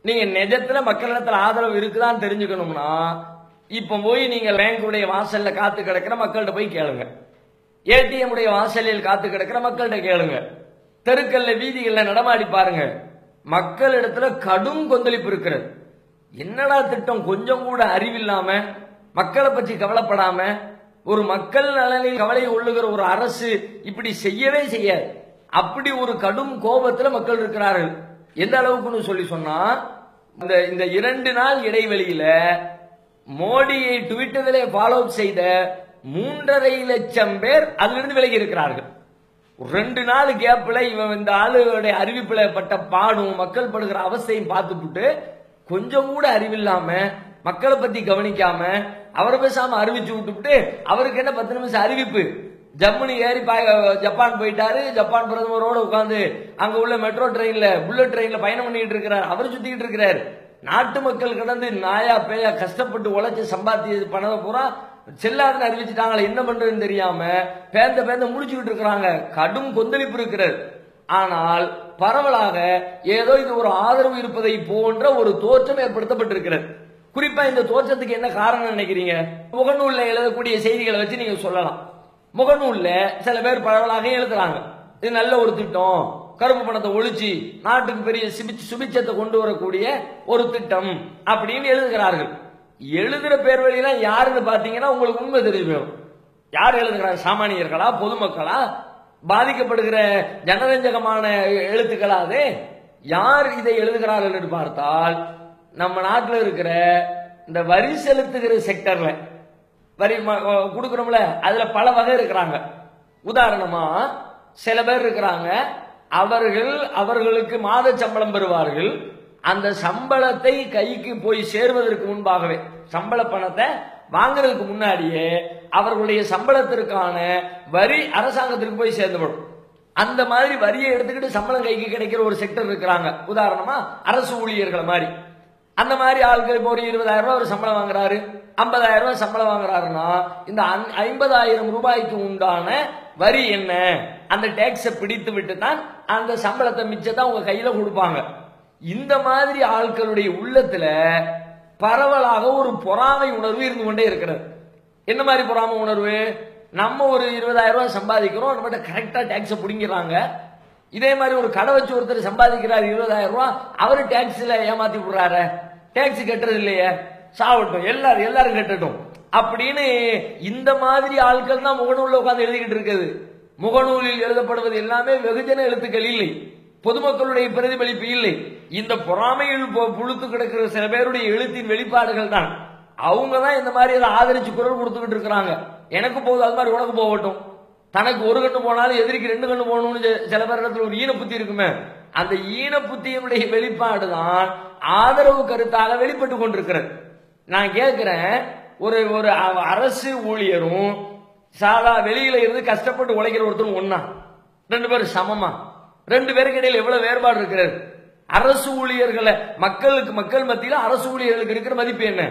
நீங்க நிஜத்துல மக்களிடத்தில் ஆதரவு இருக்குதான் தெரிஞ்சுக்கணும்னா இப்ப போய் நீங்க பேங்குடைய வாசல்ல காத்து கிடக்கிற மக்கள்கிட்ட போய் கேளுங்க, ஏடிஎம் உடைய வாசலில் காத்து கிடக்கிற மக்கள்கிட்ட கேளுங்க, தெருக்கல்ல வீதிகள்ல நடமாடி பாருங்க. மக்களிடத்துல கடும் கொந்தளிப்பு இருக்கிறது. என்னடா திட்டம், கொஞ்சம் கூட அறிவில்லாம மக்களை பற்றி கவலைப்படாம ஒரு மக்கள் நலனில் கவலை கொள்ளுகிற ஒரு அரசு இப்படி செய்யவே செய்யாது. அப்படி ஒரு கடும் கோபத்துல மக்கள் இருக்கிறார்கள். எந்த அளவுக்குன்னு சொல்லி சொன்னா இந்த 2 நாள் இடைவெளியில மோடியை ட்விட்டரிலே ஃபாலோ செய்த 3.5 லட்சம் பேர் அதிலிருந்து விலகி இருக்கிறார்கள். 2 நாள் கேப்ல இவன் இந்த ஆளுடைய அறிவிப்புல பட்ட பாடும் மக்கள் படுகிற அவஸ்தையும் பார்த்துட்டு கொஞ்சம் கூட அறிவில்லாம மக்களை பத்தி கவனிக்காம அவரை பேசாம அறிவிச்சு விட்டுவிட்டு அவருக்கு என்ன 10 நிமிஷம் அறிவிப்பு, ஜம்முனி ஏறி ஜப்பான் போயிட்டாரு, ஜப்பான் பிரதமரோட உட்கார்ந்து அங்க உள்ள மெட்ரோ ட்ரெயின்ல புல்லட் ட்ரெயின்ல பயணம் பண்ணிட்டு இருக்கிறார், அவர் சுத்திக்கிட்டு இருக்கிறார். நாட்டு மக்கள் கடந்து நாயா பேயா கஷ்டப்பட்டு உழைச்சு சம்பாத்திய பணத்தை பூரா செல்லாதுன்னு அறிவிச்சுட்டாங்களே, என்ன பண்றதுன்னு தெரியாம பேந்த முடிச்சுக்கிட்டு இருக்கிறாங்க. கடும் கொந்தளிப்பு இருக்கிறது. ஆனால் பரவலாக ஏதோ இது ஒரு ஆதரவு இருப்பதை போன்ற ஒரு தோற்றம் ஏற்படுத்தப்பட்டிருக்கிறது. குறிப்பா இந்த தோற்றத்துக்கு என்ன காரணம் நினைக்கிறீங்க? முகநூல்ல எழுதக்கூடிய செய்திகளை வச்சு நீங்க சொல்லலாம். முகநூல்ல சில பேர் பரவலாக எழுதுறாங்க, இது நல்ல ஒரு திட்டம், கருப்பு பணத்தை ஒழிச்சு நாட்டுக்கு பெரிய சுபிச்சத்தை கொண்டு வரக்கூடிய ஒரு திட்டம் அப்படின்னு எழுதுகிறார்கள். எழுதுற பேர் வழியெல்லாம் யாருன்னு பாத்தீங்கன்னா உங்களுக்கு உண்மை தெரியும். யார் எழுதுகிறார்? சாமானியர்களா, பொதுமக்களா, பாதிக்கப்படுகிற ஜனரஞ்சகமான எழுத்துக்களா? அது யார் இதை எழுதுகிறார்கள் என்று பார்த்தால் நம்ம நாட்டில் இருக்கிற இந்த வரி செலுத்துகிற செக்டர்ல வரி கொடுக்கிறோம்ல, அதுல பல வகை இருக்கிறாங்க. உதாரணமா சில பேர் இருக்கிறாங்க, அவர்களுக்கு மாத சம்பளம் பெறுவார்கள். அந்த சம்பளத்தை கைக்கு போய் சேர்வதற்கு முன்பாகவே, சம்பள பணத்தை வாங்குறதுக்கு முன்னாடியே அவர்களுடைய சம்பளத்திற்கான வரி அரசாங்கத்திற்கு போய் சேர்ந்துவிடும். அந்த மாதிரி வரியை எடுத்துக்கிட்டு சம்பளம் கைக்கு கிடைக்கிற ஒரு செக்டர் இருக்கிறாங்க. உதாரணமா அரசு ஊழியர்கள் மாதிரி. அந்த மாதிரி ஆட்கள் இப்போ ஒரு 20,000 ரூபாய் ஒரு சம்பளம் வாங்குறாரு, 50,000 ரூபாய் சம்பளம் வாங்குறாருன்னா இந்த 50,000 ரூபாய்க்கு உண்டான வரி என்ன, அந்த டேக்ஸை பிடித்து விட்டு தான் அந்த சம்பளத்தை மிச்சத்தை உங்க கையில கொடுப்பாங்க. இந்த மாதிரி ஆட்களுடைய உள்ளத்துல பரவலாக ஒரு பொறாமை உணர்வு இருந்து கொண்டே இருக்கிறது. என்ன மாதிரி பொறாமை உணர்வு? நம்ம ஒரு 20,000 ரூபாய் சம்பாதிக்கிறோம், நம்மகிட்ட கரெக்டா டேக்ஸை பிடிங்கிறாங்க. இதே மாதிரி ஒரு கடை வச்சு ஒருத்தர் சம்பாதிக்கிறார் 20,000 ரூபாய், அவரு டேக்ஸ்ல ஏமாத்தி விடுறாரு, டேக்ஸ் கட்டுறது இல்லையே, சாவட்டும் எல்லாரும் கட்டட்டும் அப்படின்னு இந்த மாதிரி ஆட்கள் தான் முகநூல்ல உட்கார்ந்து எழுதிக்கிட்டு இருக்குது. முகநூலில் எழுதப்படுவது எல்லாமே வெகுஜன எழுத்துக்கள் இல்லை, பொதுமக்களுடைய பிரதிபலிப்பு இல்லை. இந்த பொறாமையில் புழுத்து கிடக்கிற சில பேருடைய எழுத்தின் வெளிப்பாடுகள் தான். அவங்க தான் இந்த மாதிரி அதை ஆதரிச்சு குரல் கொடுத்துக்கிட்டு இருக்கிறாங்க. எனக்கு போகுது அது மாதிரி உனக்கு போகட்டும், தனக்கு ஒரு கண்ணு போனாலும் எதிரிக்கு 2 கண்ணு போகணும்னு சில பேர் இடத்துல ஒரு ஈன புத்தி இருக்குமே, அந்த ஈன புத்தியினுடைய வெளிப்பாடு தான் ஆதரவு கருத்தாக வெளிப்பட்டு கொண்டிருக்கிறது. நான் கேட்கிறேன், ஒரு ஒரு அரசு ஊழியரும் சாதா வெளியில இருந்து கஷ்டப்பட்டு உழைக்கிற ஒருத்தரும் ஒன்னா, 2 பேரும் சமமா? 2 பேருக்கு இடையில எவ்வளவு வேறுபாடு இருக்கிறது? அரசு ஊழியர்களை மக்கள் மத்தியில அரசு ஊழியர்களுக்கு இருக்கிற மதிப்பு என்ன?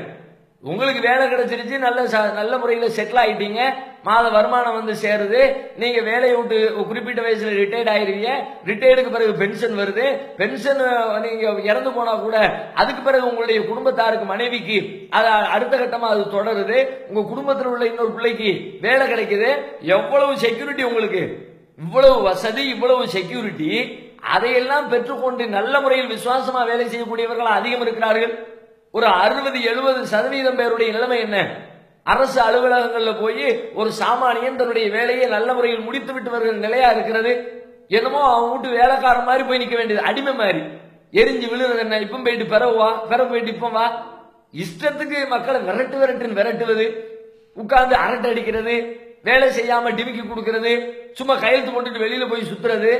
உங்களுக்கு வேலை கிடைச்சிருச்சு, நல்ல முறையில செட்டில் ஆயிட்டீங்க, மாத வருமானம் வந்து சேருது, நீங்க வேலையை விட்டு குறிப்பிட்ட வயசுல ரிட்டையர்ட் ஆயிருவீங்க, ரிட்டையர்டுக்கு பிறகு பென்ஷன் வருது, பென்ஷன் நீங்க இறந்து போனா கூட அதுக்கு பிறகு உங்களுடைய குடும்பத்தாருக்கு மனைவிக்கு அடுத்த கட்டமா அது தொடருது, உங்க குடும்பத்தில் உள்ள இன்னொரு பிள்ளைக்கு வேலை கிடைக்குது. எவ்வளவு செக்யூரிட்டி உங்களுக்கு, இவ்வளவு வசதி, இவ்வளவு செக்யூரிட்டி, அதையெல்லாம் பெற்றுக்கொண்டு நல்ல முறையில் விசுவாசமா வேலை செய்யக்கூடியவர்கள் அதிகம் இருக்கிறார்கள். ஒரு 60-70% பேருடைய நிலைமை என்ன? அரசு அலுவலகங்கள்ல போய் ஒரு சாமானியன் தன்னுடைய வேலையை நல்ல முறையில் முடித்து விட்டு வருகிற நிலையா இருக்கிறது. என்னமோ அவன் வீட்டு வேலைக்காரன் மாதிரி போய் நிக்க வேண்டியது, அடிமை மாதிரி எரிஞ்சு விழுறது. என்ன இப்ப போயிட்டு பிறகு போயிட்டு இப்ப வா, இஷ்டத்துக்கு மக்களை விரட்டுவது, உட்கார்ந்து அரட்டை அடிக்கிறது, வேலை செய்யாம டிமிக்கி கொடுக்கிறது, சும்மா கையெழுத்து போட்டுட்டு வெளியில போய் சுத்துறது,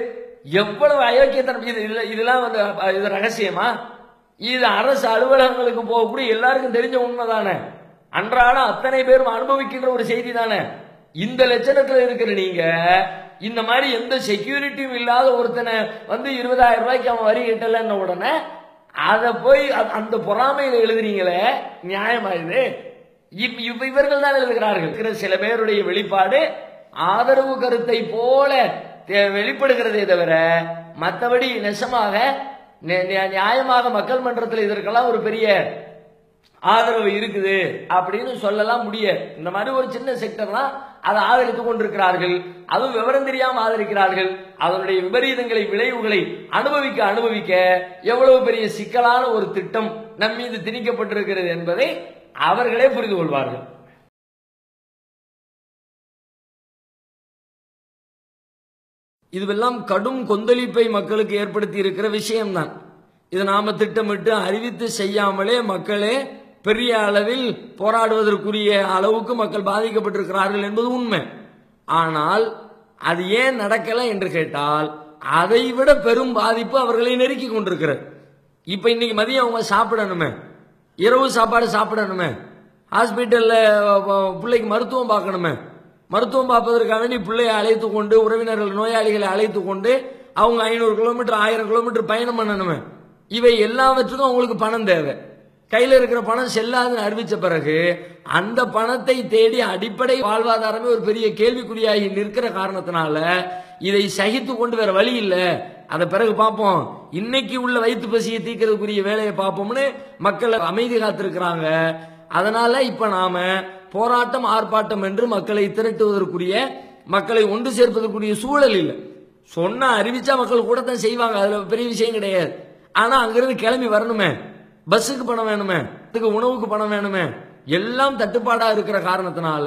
எவ்வளவு அயோக்கியத்தனம்! இதெல்லாம் வந்து இது ரகசியமா? இது அரசு அலுவலகங்களுக்கு போகக்கூடிய எல்லாருக்கும் தெரிஞ்ச உண்மைதானே, அன்றாடம் அத்தனை பேரும் அனுபவிக்கின்ற ஒரு செய்தி தானே. இந்த லட்சணத்துல இருக்கிற நீங்க இந்த மாதிரி எந்த செக்யூரிட்டியும் இல்லாத ஒருத்தனை வந்து 20,000 ரூபாய்க்கு அவன் வரி கட்டலன்ன உடனே அதை போய் அந்த பொறாமையில எழுதுறீங்களே, நியாயமா இது? இவர்கள் தான் எழுதுகிறார்கள். சில பேருடைய வெளிப்பாடு ஆதரவு கருத்தை போல வெளிப்படுகிறதே தவிர மற்றபடி நெசமாக நியாயமாக மக்கள் மன்றத்தில் இதற்கெல்லாம் ஒரு பெரிய ஆதரவு இருக்குது அப்படின்னு சொல்லலாம் முடியாது. இந்த மாதிரி ஒரு சின்ன செக்டர்லாம் அதை ஆதரித்துக் கொண்டிருக்கிறார்கள், அதுவும் விவரம் தெரியாம ஆதரிக்கிறார்கள். அதனுடைய விபரீதங்களை, விளைவுகளை அனுபவிக்க எவ்வளவு பெரிய சிக்கலான ஒரு திட்டம் நம் மீது திணிக்கப்பட்டிருக்கிறது என்பதை அவர்களே புரிந்து கொள்வார்கள். இதுவெல்லாம் கடும் கொந்தளிப்பை மக்களுக்கு ஏற்படுத்தி இருக்கிற விஷயம்தான். இது நாம திட்டமிட்டு அறிவித்து செய்யாமலே மக்களே பெரிய அளவில் போராடுவதற்குரிய அளவுக்கு மக்கள் பாதிக்கப்பட்டிருக்கிறார்கள் என்பது உண்மை. ஆனால் அது ஏன் நடக்கல என்று கேட்டால் அதை விட பெரும் பாதிப்பு அவர்களை நெருக்கி கொண்டிருக்கிறது. இப்ப இன்னைக்கு மதியம் அவங்க சாப்பிடணுமே, இரவு சாப்பாடு சாப்பிடணுமே, ஹாஸ்பிட்டல்ல பிள்ளைக்கு மருத்துவம் பார்க்கணுமே, மருத்துவம் பார்ப்பதற்காக வேண்டி பிள்ளையை அழைத்து கொண்டு, உறவினர்கள் நோயாளிகளை அழைத்து கொண்டு அவங்க 500 கிலோமீட்டர் 1000 கிலோமீட்டர் பயணம் பண்ணணுமே. இவை எல்லாவற்றுக்கும் அவங்களுக்கு பணம் தேவை. கையில் இருக்கிற பணம் செல்லாதுன்னு அறிவிச்ச பிறகு அந்த பணத்தை தேடி அடிப்படை வாழ்வாதாரமே ஒரு பெரிய கேள்விக்குறியாகி நிற்கிற காரணத்தினால இதை சகித்து கொண்டு வேற வழி இல்லை, அதை பிறகு பார்ப்போம், இன்னைக்கு உள்ள வயிற்று பசியை தீர்க்கிறதுக்குரிய வேலையை பார்ப்போம்னு மக்கள் அமைதி காத்திருக்கிறாங்க. அதனால இப்ப நாம போராட்டம் ஆர்ப்பாட்டம் என்று மக்களை திரட்டுவதற்குரிய, மக்களை ஒன்று சேர்ப்பதற்குரிய சூழல் இல்லை. சொன்னா அறிவிச்சா மக்கள் கூட தான் செய்வாங்க, அதுல பெரிய விஷயம் கிடையாது. ஆனா அங்கிருந்து கிளம்பி வரணுமே, பஸ்ஸுக்கு பணம் வேணுமே, உணவுக்கு பணம் வேணுமே, எல்லாம் தட்டுப்பாடா இருக்கிற காரணத்தினால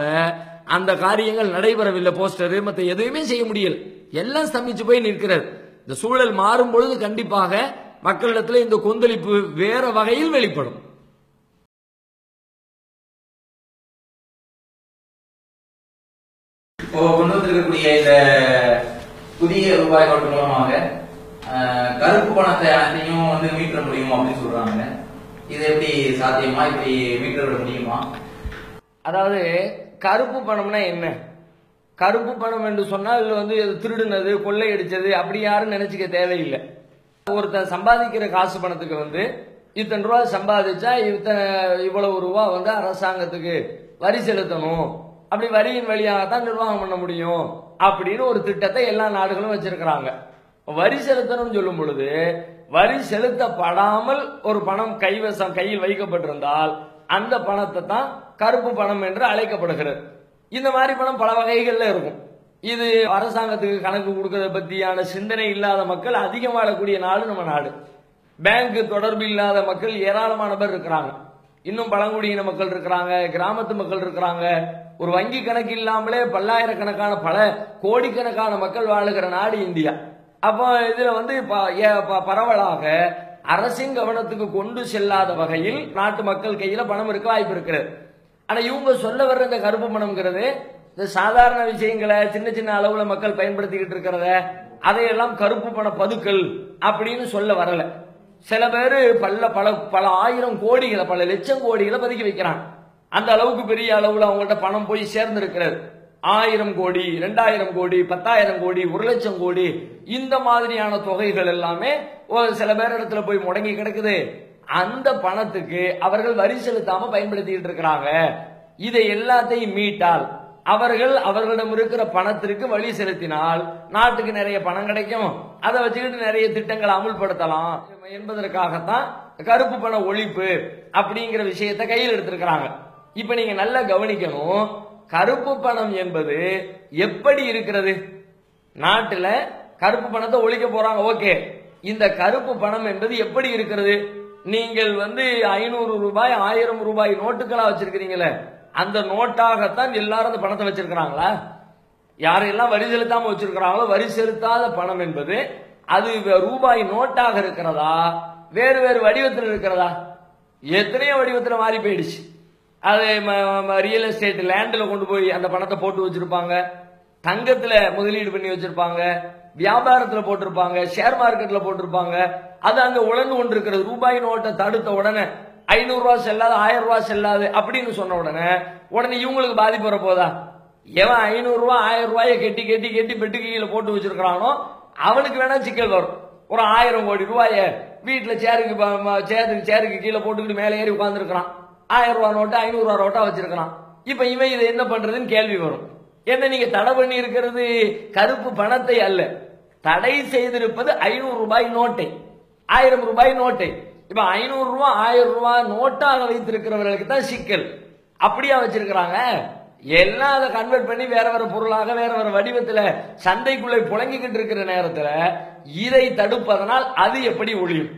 அந்த காரியங்கள் நடைபெறவில்லை. போஸ்டர் மற்ற எதுவுமே செய்ய முடியல, எல்லாம் ஸ்தம்பிச்சு போய் நிற்கிறது. இந்த சூழல் மாறும் பொழுது கண்டிப்பாக மக்களிடத்தில் இந்த கொந்தளிப்பு வேற வகையில் வெளிப்படும். கொண்டு வந்திருக்கக்கூடிய இந்த புதிய ரூபாய் நோட்டு மூலமாக கருப்பு பணத்தை அனைத்தையும் வந்து மீட்க முடியுமா அப்படின்னு சொல்றாங்க. இது எப்படி சாத்தியமா, இப்படி மீட்க விட முடியுமா? அதாவது கருப்பு பணம்னா என்ன? கருப்பு பணம் என்று சொன்னால் வந்து திருடுனது கொள்ளையடிச்சது அப்படி யாரும் நினைச்சுக்க தேவையில்லை. ஒருத்தன் சம்பாதிக்கிற காசு பணத்துக்கு வந்து இத்தனை ரூபா சம்பாதிச்சா இவ்வளவு ரூபா வந்து அரசாங்கத்துக்கு வரி செலுத்தணும், அப்படி வரியின் வழியாகத்தான் நிர்வாகம் பண்ண முடியும் அப்படின்னு ஒரு திட்டத்தை எல்லா நாடுகளும் வச்சிருக்கிறாங்க. வரி செலுத்தணும்னு சொல்லும் பொழுது வரி செலுத்தப்படாமல் ஒரு பணம் கையில் வைக்கப்பட்டிருந்தால் அந்த பணத்தை தான் கருப்பு பணம் என்று அழைக்கப்படுகிறது. இந்த மாதிரி பணம் பல வகைகள்ல இருக்கும். இது அரசாங்கத்துக்கு கணக்கு கொடுக்கறத பத்தியான சிந்தனை இல்லாத மக்கள் அதிகம் வாழக்கூடிய நாடு நம்ம நாடு. பேங்க் தொடர்பு இல்லாத மக்கள் ஏராளமான பேர் இருக்கிறாங்க. இன்னும் பழங்குடியின மக்கள் இருக்கிறாங்க, கிராமத்து மக்கள் இருக்கிறாங்க. ஒரு வங்கி கணக்கு இல்லாமலே பல்லாயிரக்கணக்கான பல கோடிக்கணக்கான மக்கள் வாழுகிற நாடு இந்தியா. அப்போ இதுல வந்து பரவலாக அரசின் கவனத்துக்கு கொண்டு செல்லாத வகையில் நாட்டு மக்கள் கையில பணம் இருக்க வாய்ப்பு இருக்கிறது. ஆனா இவங்க சொல்ல வர்ற இந்த கருப்பு பணம்ங்கிறது இந்த சாதாரண விஷயங்களை சின்ன சின்ன அளவுல மக்கள் பயன்படுத்திக்கிட்டு இருக்கிறத அதையெல்லாம் கருப்பு பண பதுக்கல் அப்படின்னு சொல்ல வரல. சில பேரு பல ஆயிரம் கோடிகளை பல லட்சம் கோடிகளை பதுக்கி வைக்கிறாங்க. அந்த அளவுக்கு பெரிய அளவுல அவங்கள்ட்ட பணம் போய் சேர்ந்து இருக்கிறது. 1000 கோடி 2000 கோடி 10,000 கோடி 1,00,000 கோடி இந்த மாதிரியான தொகைகள் எல்லாமே சில பேர் இடத்துல போய் முடங்கி கிடக்குது. அந்த பணத்துக்கு அவர்கள் வரி செலுத்தாம பயன்படுத்திட்டு இருக்கிறாங்க. இதை எல்லாத்தையும் மீட்டால் அவர்களிடம் இருக்கிற பணத்திற்கு வழி செலுத்தினால் நாட்டுக்கு நிறைய பணம் கிடைக்கும், அதை வச்சுக்கிட்டு நிறைய திட்டங்களை அமுல்படுத்தலாம் என்பதற்காகத்தான் கருப்பு பண ஒழிப்பு அப்படிங்கிற விஷயத்தை கையில் எடுத்திருக்கிறாங்க. இப்ப நீங்க நல்லா கவனிக்கணும், கருப்பு பணம் என்பது எப்படி இருக்கிறது? நாட்டுல கருப்பு பணத்தை ஒழிக்க போறாங்க, ஓகே. இந்த கருப்பு பணம் என்பது எப்படி இருக்கிறது? நீங்கள் வந்து 500 ரூபாய் 1000 ரூபாய் நோட்டுகளா வச்சிருக்கிறீங்களே, அந்த நோட்டாகத்தான் எல்லாரும் அந்த பணத்தை வச்சிருக்கிறாங்களா? யாரெல்லாம் வரி செலுத்தாம வச்சிருக்கிறாங்களோ வரி செலுத்தாத பணம் என்பது அது ரூபாய் நோட்டாக இருக்கிறதா, வேறு வேறு வடிவத்தில் இருக்கிறதா? எத்தனையோ வடிவத்தில் மாறி போயிடுச்சு. அது ரியல் எஸ்டேட் லேண்ட்ல கொண்டு போய் அந்த பணத்தை போட்டு வச்சிருப்பாங்க, தங்கத்துல முதலீடு பண்ணி வச்சிருப்பாங்க, வியாபாரத்துல போட்டிருப்பாங்க, ஷேர் மார்க்கெட்ல போட்டிருப்பாங்க. அது அங்க உழந்து கொண்டிருக்கிறது. ரூபாய் நோட்டை தடுத்த உடனே 500 ரூபாய் செல்லாது 1000 ரூபாய் செல்லாது அப்படின்னு சொன்ன உடனே இவங்களுக்கு பாதிப்பு வர போதா? எவன் 500 ரூபாய் 1000 ரூபாயை கெட்டி கெட்டி கெட்டி பெட்டுக்கு கீழே போட்டு வச்சிருக்கிறானோ அவனுக்கு வேணா சிக்கல் வரும். ஒரு 1000 கோடி ரூபாய வீட்டுல சேருக்கு கீழே போட்டுக்கிட்டு மேலே ஏறி உட்கார்ந்து இருக்கிறான். 1000 ரூபாய் நோட்டு 500 ரூபாய் நோட்டா வச்சிருக்கான். இப்ப இவன் இதை என்ன பண்றதுன்னு கேள்வி வரும். என்ன நீங்க தடை பண்ணி இருக்கிறது கருப்பு பணத்தை அல்ல, தடை செய்திருப்பது 500 ரூபாய் நோட்டை 1000 ரூபாய் நோட்டை. இப்ப 500 ரூபாய் 1000 ரூபாய் நோட்டாக வைத்திருக்கிறவர்களுக்கு தான் சிக்கல். அப்படியா வச்சிருக்கிறாங்க? எல்லாம் அதை கன்வெர்ட் பண்ணி வேற வேற பொருளாக வேற வேற வடிவத்துல சந்தைக்குள்ளே புழங்கிக்கிட்டு இருக்கிற நேரத்துல இதை தடுப்பதனால் அது எப்படி ஒழியும்?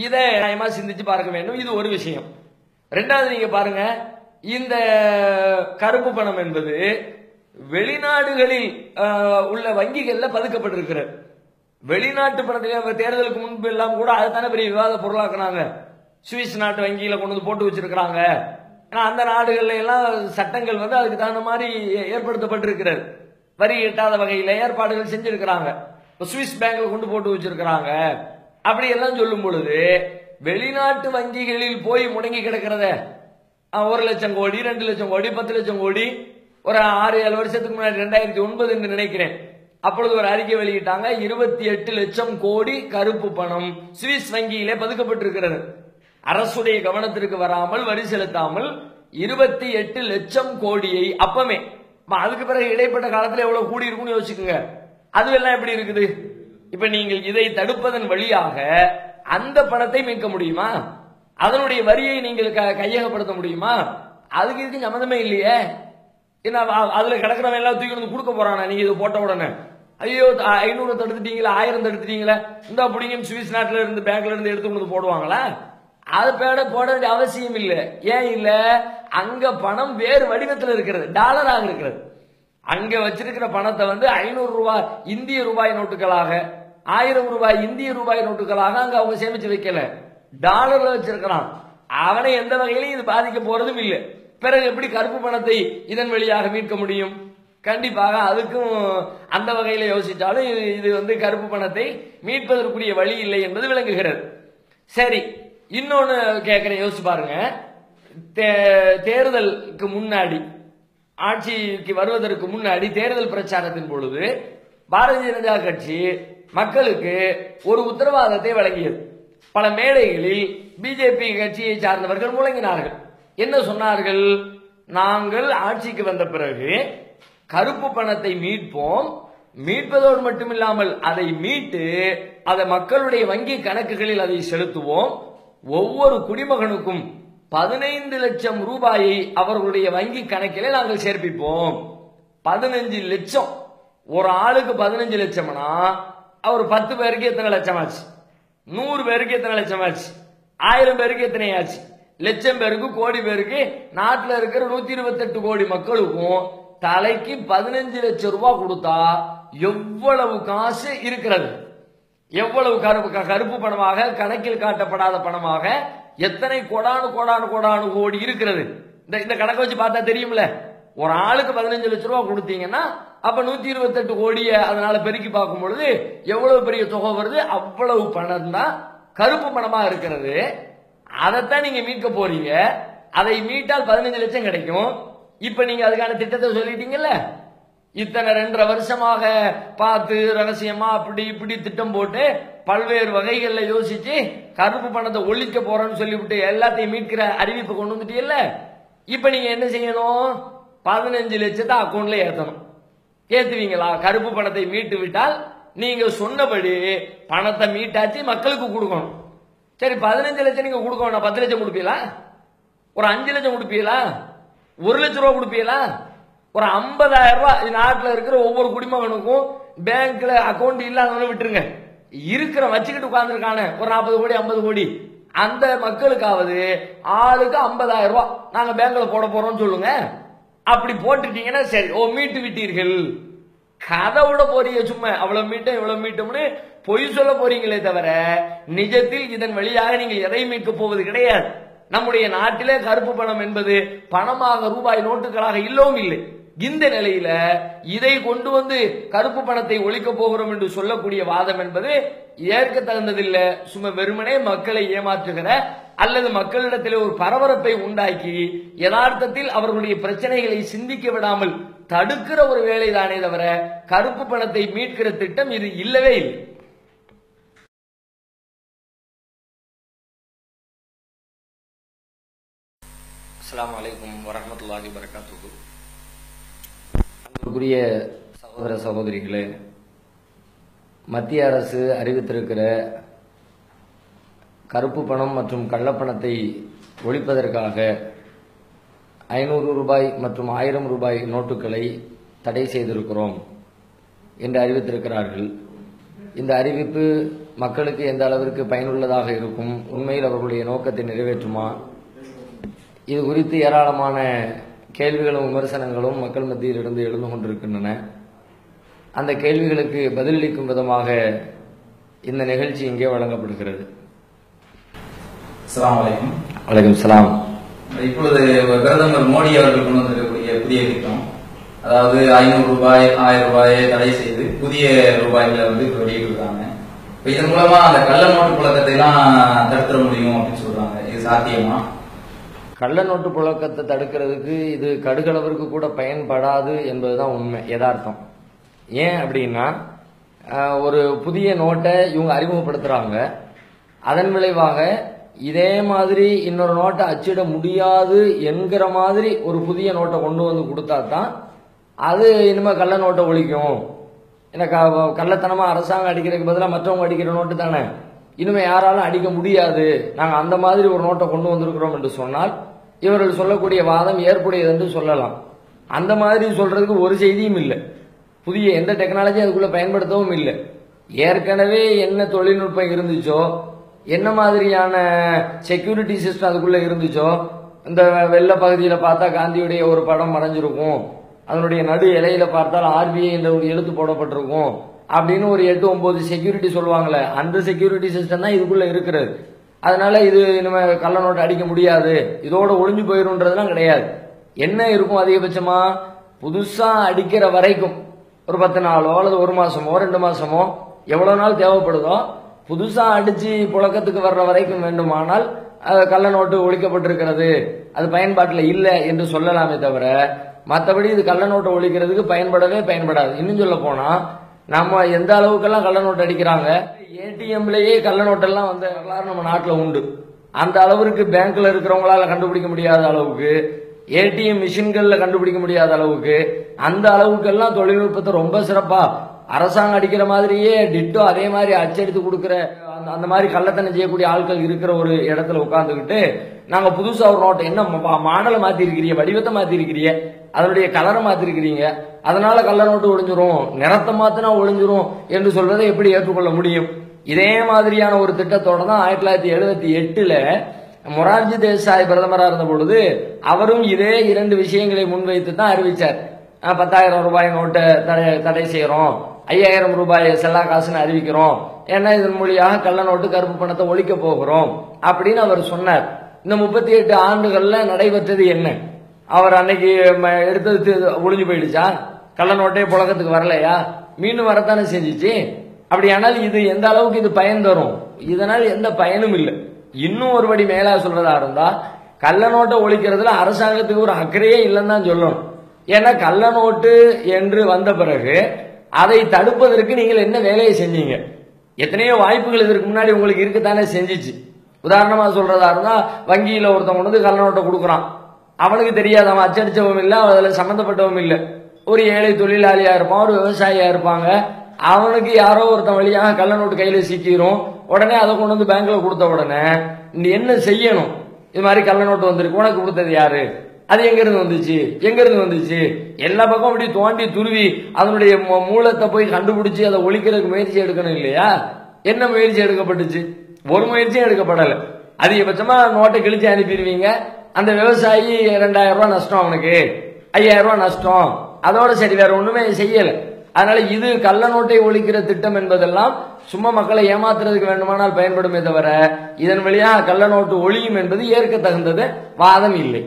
இதை நியாயமா சிந்திச்சு பார்க்க வேண்டும். இது ஒரு விஷயம். ரெண்டாவது, நீங்க பாருங்க, இந்த கருப்பு பணம் என்பது வெளிநாடுகளில் உள்ள வங்கிகள்ல பதுக்கப்பட்டிருக்கிறது. வெளிநாட்டு பணத்தை தேர்தலுக்கு முன்பு எல்லாம் கூட அதுதானே பெரிய விவாத பொருளாக்குனாங்க. சுவிஸ் நாட்டு வங்கியில கொண்டு வந்து போட்டு வச்சிருக்கிறாங்க. அந்த நாடுகள்ல எல்லாம் சட்டங்கள் வந்து அதுக்கு தகுந்த மாதிரி ஏற்படுத்தப்பட்டிருக்கிறது. வரி எட்டாத வகையில ஏற்பாடுகள் செஞ்சிருக்கிறாங்க. சுவிஸ் பேங்க்ல கொண்டு போட்டு வச்சிருக்கிறாங்க. அப்படி எல்லாம் சொல்லும் பொழுது வெளிநாட்டு வங்கிகளில் போய் முடங்கி கிடக்கிறத 1,00,000 கோடி 2,00,000 கோடி 10,00,000 கோடி ஒரு 6-7 வருஷத்துக்கு முன்னாடி 2009 என்று நினைக்கிறேன், அப்பொழுது ஒரு அறிக்கை வெளியிட்டாங்க. 28 லட்சம் கோடி கருப்பு பணம் சுவிஸ் வங்கியிலே பதுக்கப்பட்டிருக்கிறது. அரசுடைய கவனத்திற்கு வராமல் வரி செலுத்தாமல் 28 லட்சம் கோடியை அப்பமே, அதுக்கு பிறகு இடைப்பட்ட காலத்தில் எவ்வளவு கூடி இருக்கும்னு யோசிச்சுக்கோங்க. அதுவெல்லாம் எப்படி இருக்குது? இப்ப நீங்கள் இதை தடுப்பதன் வழியாக அந்த பணத்தை மீட்க முடியுமா? அதனுடைய வரியை நீங்கள் கையகப்படுத்த முடியுமா? அதுக்கு இதுக்கு சம்மந்தமே இல்லையே. என்ன அதுல கிடக்கிறவன் எல்லாம் தூக்கி வந்து கொடுக்க போறானா? நீங்க இது போட்ட உடனே ஐயோ 500 தடுத்துட்டீங்களா 1000 தடுத்துட்டீங்களா இந்த அப்படிங்க சுவிஸ் நாட்டுல இருந்து பேங்க்ல இருந்து எடுத்து கொண்டு போடுவாங்களா? அது போட வேண்டிய அவசியம் இல்லை. ஏன் இல்ல? அங்க பணம் வேறு வடிவத்தில் இருக்கிறது, டாலராக இருக்கிறது. அங்க வச்சிருக்கிற பணத்தை வந்து 500 ரூபாய் இந்திய ரூபாய் நோட்டுகளாக 1000 ரூபாய் இந்திய ரூபாய் நோட்டுகளாக அங்க அவங்க சேமிச்சு வைக்கல, டாலர்ல வச்சிருக்கிறான். அவனை எந்த வகையிலும் இது பாதிக்க போறதும் இல்லை. பிறகு எப்படி கருப்பு பணத்தை இதன் வழியாக மீட்க முடியும்? கண்டிப்பாக அதுக்கும் அந்த வகையில யோசிச்சாலும் இது வந்து கருப்பு பணத்தை மீட்பதற்குரிய வழி இல்லை என்பது விளங்குகிறது. சரி, இன்னொன்னு கேட்கிறேன், யோசிச்சு பாருங்க. தேர்தலுக்கு முன்னாடி ஆட்சிக்கு வருவதற்கு முன்னாடி தேர்தல் பிரச்சாரத்தின் பொழுது பாரதிய ஜனதா கட்சி மக்களுக்கு ஒரு உத்தரவாதத்தை வழங்கியது. பல மேடைகளில் பிஜேபி கட்சியை சார்ந்தவர்கள் முழங்கினார்கள். என்ன சொன்னார்கள்? நாங்கள் ஆட்சிக்கு வந்த பிறகு கருப்பு பணத்தை மீட்போம், மீட்பதோடு மட்டுமில்லாமல் அதை மீட்டு அதை மக்களுடைய வங்கி கணக்குகளில் அதை செலுத்துவோம், ஒவ்வொரு குடிமகனுக்கும் 15 லட்சம் ரூபாயை அவர்களுடைய வங்கி கணக்கிலே நாங்கள் சேர்ப்பிப்போம். 15 லட்சம், ஒரு ஆளுக்கு 15 லட்சம்னா அவர் 10 பேருக்கு எத்தனை லட்சம் ஆச்சு? 100 பேருக்கு எத்தனை லட்சம் ஆச்சு? 1000 பேருக்கு எத்தனை ஆச்சு? லட்சம் பேருக்கு, கோடி பேருக்கு, நாட்டில் இருக்கிற 128 கோடி மக்களுக்கும் தலைக்கு 15 லட்சம் ரூபாய் கொடுத்தா எவ்வளவு காசு இருக்கிறது? எவ்வளவு கருப்பு பணமாக, கணக்கில் காட்டப்படாத பணமாக எத்தனை கோடானு கோடானு கோடானு கோடி இருக்கிறது? இந்த கணக்கை வச்சு பார்த்தா தெரியும்ல. ஒரு ஆளுக்கு 15 லட்சம் ரூபாய் கொடுத்தீங்கன்னா அப்ப 128 கோடியை அதனால பெருக்கி பார்க்கும் பொழுது எவ்வளவு பெரிய தொகை வருது? அவ்வளவு பணம் தான் கருப்பு பணமா இருக்கிறது. அதைத்தான் நீங்க மீட்க போறீங்க. அதை மீட்டால் 15 லட்சம் கிடைக்கும். இப்ப நீங்க அதுக்கான திட்டத்தை சொல்லிட்டீங்கல்ல. இத்தனை 2.5 வருஷமாக பார்த்து ரகசியமா அப்படி இப்படி திட்டம் போட்டு பல்வேறு வகைகள்ல யோசிச்சு கருப்பு பணத்தை ஒழிக்க போறோம்னு சொல்லிவிட்டு எல்லாத்தையும் மீட்கிற அறிவிப்பு கொண்டு வந்துட்டீங்கல்ல. இப்ப நீங்க என்ன செய்யணும்? 15 லட்சத்தை அக்கௌண்ட்ல ஏத்தணும். ஏத்துவீங்களா? கருப்பு பணத்தை மீட்டு விட்டால் நீங்க சொன்னபடி பணத்தை மீட்டாச்சு மக்களுக்கு கொடுக்கணும். சரி, 15 லட்சம் நீங்க கொடுக்கணும். 10 லட்சம் கொடுப்பீங்களா? ஒரு 5 லட்சம் கொடுப்பீங்களா? 1 லட்சம் ரூபாய் கொடுப்பீங்களா? ஒரு 50,000 ரூபாய் நாட்டில் இருக்கிற ஒவ்வொரு குடிமகனுக்கும் பேங்க்ல அக்கௌண்ட் இல்லாதவங்க விட்டுருங்க, இருக்கிற வச்சுக்கிட்டு உட்கார்ந்துருக்கான ஒரு 40 கோடி 50 கோடி அந்த மக்களுக்காவது ஆளுக்கு 50,000 ரூபாய் நாங்க பேங்க்ல போட போறோம்னு சொல்லுங்க. அப்படி போட்டுட்டீங்கன்னா சரி, ஓ மீட்டு விட்டீர்கள். கதை விட போறீங்க, சும்மா அவ்வளவு மீட்டும் இவ்வளவு மீட்டோம்னு பொய் சொல்ல போறீங்களே தவிர நிஜத்தில் இதன் வழியாக நீங்கள் எதை மீட்க போவது கிடையாது. நம்முடைய நாட்டிலே கருப்பு பணம் என்பது பணமாக ரூபாய் நோட்டுகளாக இல்லவும் இல்லை. இந்த நிலையில இதை கொண்டு வந்து கருப்பு பணத்தை ஒழிக்க போகிறோம் என்று சொல்லக்கூடிய வாதம் என்பது ஏற்க தகுந்ததில்லை. சும்மா வெறுமனே மக்களை ஏமாற்றுகிற அல்லது மக்களிடத்தில் ஒரு பரபரப்பை உண்டாக்கி யதார்த்தத்தில் அவர்களுடைய பிரச்சனைகளை சிந்திக்க விடாமல் தடுக்கிற ஒரு வேலைதானே தவிர கருப்பு பணத்தை மீட்கிற திட்டம் இது இல்லவே இல்லை. அஸ்ஸலாமு அலைக்கும் வரஹ்மத்துல்லாஹி வபரகாத்துஹு. அன்புக்குரிய சகோதர சகோதரிகளே, மத்திய அரசு அறிவித்திருக்கிற கருப்பு பணம் மற்றும் கள்ளப்பணத்தை ஒழிப்பதற்காக 500 ரூபாய் மற்றும் 1000 ரூபாய் நோட்டுகளை தடை செய்திருக்கிறோம் என்று அறிவித்திருக்கிறார்கள். இந்த அறிவிப்பு மக்களுக்கு எந்த அளவிற்கு பயனுள்ளதாக இருக்கும்? உண்மையில் அவர்களுடைய நோக்கத்தை நிறைவேற்றுமா? இது குறித்து ஏராளமான கேள்விகளும் விமர்சனங்களும் மக்கள் மத்தியில் இருந்து எழுந்து கொண்டிருக்கின்றன. அந்த கேள்விகளுக்கு பதிலளிக்கும் விதமாக இந்த நிகழ்ச்சி இங்கே வழங்கப்படுகிறது. அஸ்ஸலாமு அலைக்கும். வலைக்கும் சலாம். இப்பொழுது பிரதமர் மோடி அவர்கள் கொண்டு வந்திருக்கக்கூடிய புதிய திட்டம், அதாவது 500 ரூபாய் 1000 ரூபாயை தடை செய்து புதிய ரூபாய்களை வந்து வெளியிட்டிருக்காங்க. இப்ப இதன் மூலமா அந்த கள்ள நோட்டு புழக்கத்தை எல்லாம் தடுத்துட முடியும் அப்படின்னு சொல்றாங்க. இது சாத்தியமா? கள்ள நோட்டு புழக்கத்தை தடுக்கிறதுக்கு இது கடுகளவிற்கு கூட பயன்படாது என்பதுதான் உண்மை, யதார்த்தம். ஏன் அப்படின்னா, ஒரு புதிய நோட்டை இவங்க அறிமுகப்படுத்துறாங்க. அதன் விளைவாக இதே மாதிரி இன்னொரு நோட்டை அச்சிட முடியாது என்கிற மாதிரி ஒரு புதிய நோட்டை கொண்டு வந்து கொடுத்தா தான் அது இனிமேல் கள்ள நோட்டை ஒழிக்கும். ஏன்னா கள்ளத்தனமா அரசாங்கம் அடிக்கிறதுக்கு பதிலாக மற்றவங்க அடிக்கிற நோட்டு தானே, இனிமே யாராலும் அடிக்க முடியாது, நாங்கள் அந்த மாதிரி ஒரு நோட்டை கொண்டு வந்திருக்கிறோம் என்று சொன்னால் இவர்கள் சொல்லக்கூடிய வாதம் ஏற்புடையது என்று சொல்லலாம். அந்த மாதிரி சொல்றதுக்கு ஒரு செய்தியும் இல்லை. புதிய எந்த டெக்னாலஜியும் அதுக்குள்ள பயன்படுத்தவும் இல்லை. ஏற்கனவே என்ன தொழில்நுட்பம் இருந்துச்சோ, என்ன மாதிரியான செக்யூரிட்டி சிஸ்டம் அதுக்குள்ள இருந்துச்சோ, இந்த வெள்ள பகுதியில பார்த்தா காந்தியுடைய ஒரு படம் மறைஞ்சிருக்கும், அதனுடைய நடு இலையில பார்த்தால் ஆர்பிஐ என்ற ஒரு எழுத்து போடப்பட்டிருக்கும் அப்படின்னு ஒரு 8-9 செக்யூரிட்டி சொல்லுவாங்களே, அந்த செக்யூரிட்டி சிஸ்டம் தான் இதுக்குள்ள இருக்கிறது. அதனால இது நம்ம கள்ள நோட்டு அடிக்க முடியாது, இதோட ஒளிஞ்சு போயிருன்றதுலாம் கிடையாது. என்ன இருக்கும் அதிகபட்சமா, புதுசா அடிக்கிற வரைக்கும் ஒரு 10 நாளோ அல்லது 1 மாசமோ 2 மாசமோ எவ்வளவு நாள் தேவைப்படுதோ, புதுசா அடிச்சு புழக்கத்துக்கு வர்ற வரைக்கும் வேண்டுமானால் கள்ள நோட்டு ஒழிக்கப்பட்டிருக்கிறது, அது பயன்பாட்டில் இல்லை என்று சொல்லலாமே தவிர மற்றபடி இது கள்ள நோட்டை ஒழிக்கிறதுக்கு பயன்படவே பயன்படாது. இன்னும் சொல்ல போனா நம்ம எந்த அளவுக்கெல்லாம் கள்ள நோட்டு அடிக்கிறாங்க, ஏடிஎம்லயே கள்ள நோட்டெல்லாம் வந்து வரலாறு நம்ம நாட்டில் உண்டு. அந்த அளவுக்கு பேங்க்ல இருக்கிறவங்களால கண்டுபிடிக்க முடியாத அளவுக்கு, ஏடிஎம் மிஷின்கள்ல கண்டுபிடிக்க முடியாத அளவுக்கு, அந்த அளவுக்கெல்லாம் தொழில்நுட்பத்தை ரொம்ப சிறப்பா அரசாங்கம் அடிக்கிற மாதிரியே டிட்டோ அதே மாதிரி அச்சடித்து கொடுக்கிற அந்த மாதிரி கள்ளத்தனம் செய்யக்கூடிய ஆட்கள் இருக்கிற ஒரு இடத்துல உட்கார்ந்துக்கிட்டு நாங்க புதுசா ஒரு நோட்டை என்ன மாடலை மாத்தி இருக்கிறீங்க, வடிவத்தை மாத்தி இருக்கிறீங்க, அதனுடைய கலரை மாத்தி இருக்கிறீங்க, அதனால கள்ள நோட்டு ஒழிஞ்சிரும், நிறத்தை மாத்தினா ஒழிஞ்சிரும் என்று சொல்வதை எப்படி ஏற்றுக்கொள்ள முடியும்? இதே மாதிரியான ஒரு திட்டத்தோட தான் 1978 மொரார்ஜி தேசாய் பிரதமராக இருந்த பொழுது அவரும் இதே 2 விஷயங்களை முன்வைத்து தான் அறிவிச்சார். 10,000 ரூபாய் நோட்டை தடை செய்யறோம், 5,000 ரூபாய் செல்லா காசுன்னு அறிவிக்கிறோம், ஏன்னா இதன் மூலியாக கள்ள நோட்டு கருப்பு பணத்தை ஒழிக்க போகிறோம் அப்படின்னு அவர் சொன்னார். இந்த 38 ஆண்டுகள்ல நடைபெற்றது என்ன? அவர் அன்னைக்கு எடுத்தது ஒளிஞ்சு போயிடுச்சா? கள்ள நோட்டே புழக்கத்துக்கு வரலையா? மீண்டும் வரத்தானே செஞ்சிச்சு. அப்படியானால் இது எந்த அளவுக்கு இது பயன் தரும்? இதனால் எந்த பயனும் இல்லை. இன்னும் ஒருபடி மேலா சொல்றதா இருந்தா கள்ள நோட்டை ஒழிக்கிறதுல அரசாங்கத்துக்கு ஒரு அக்கறையே இல்லைன்னு தான் சொல்லணும். ஏன்னா கள்ள நோட்டு என்று வந்த பிறகு அதை தடுப்பதற்கு நீங்கள் என்ன வேலையை செஞ்சீங்க? எத்தனையோ வாய்ப்புகள் இதற்கு முன்னாடி உங்களுக்கு இருக்கத்தானே செஞ்சிச்சு. உதாரணமா சொல்றதா இருந்தா வங்கியில ஒருத்தவங்க வந்து கள்ள நோட்டை கொடுக்குறான், அவனுக்கு தெரியாது, அவன் அச்சடிச்சவும் இல்லை, அதுல சம்பந்தப்பட்டவும் இல்லை, ஒரு ஏழை தொழிலாளியா இருப்பான், ஒரு விவசாயியா இருப்பாங்க, அவனுக்கு யாரோ ஒருத்தன் வழியாக கள்ள நோட்டு கையில சிக்கிரும், உடனே அதை கொண்டு வந்து பேங்க்ல கொடுத்த உடனே நீ என்ன செய்யணும்? இது மாதிரி கள்ள நோட்டு வந்திருக்கு, உனக்கு கொடுத்தது யாரு, அது எங்க இருந்து வந்துச்சு, எல்லா பக்கம் அப்படி தோண்டி துருவி அதனுடைய மூலத்தை போய் கண்டுபிடிச்சு அதை ஒழிக்கிறதுக்கு முயற்சி எடுக்கணும் இல்லையா? என்ன முயற்சி எடுக்கப்பட்டுச்சு? ஒரு முயற்சியும் எடுக்கப்படலை. அதிகபட்சமா நோட்டை கிழிச்சு அனுப்பிடுவீங்க, அந்த விவசாயி 2,000 ரூபாய் நஷ்டம், அவனுக்கு 5,000 ரூபாய் நஷ்டம், அதோட சரி, வேற ஒண்ணுமே செய்யல. அதனால இது கள்ள நோட்டை ஒழிக்கிற திட்டம் என்பதெல்லாம் சும்மா மக்களை ஏமாத்துறதுக்கு வேண்டுமானால் பயன்படுமே தவிர இதன் வழியாக கள்ள நோட்டு ஒழியும் என்பது ஏற்க தகுந்தது வாதம் இல்லை.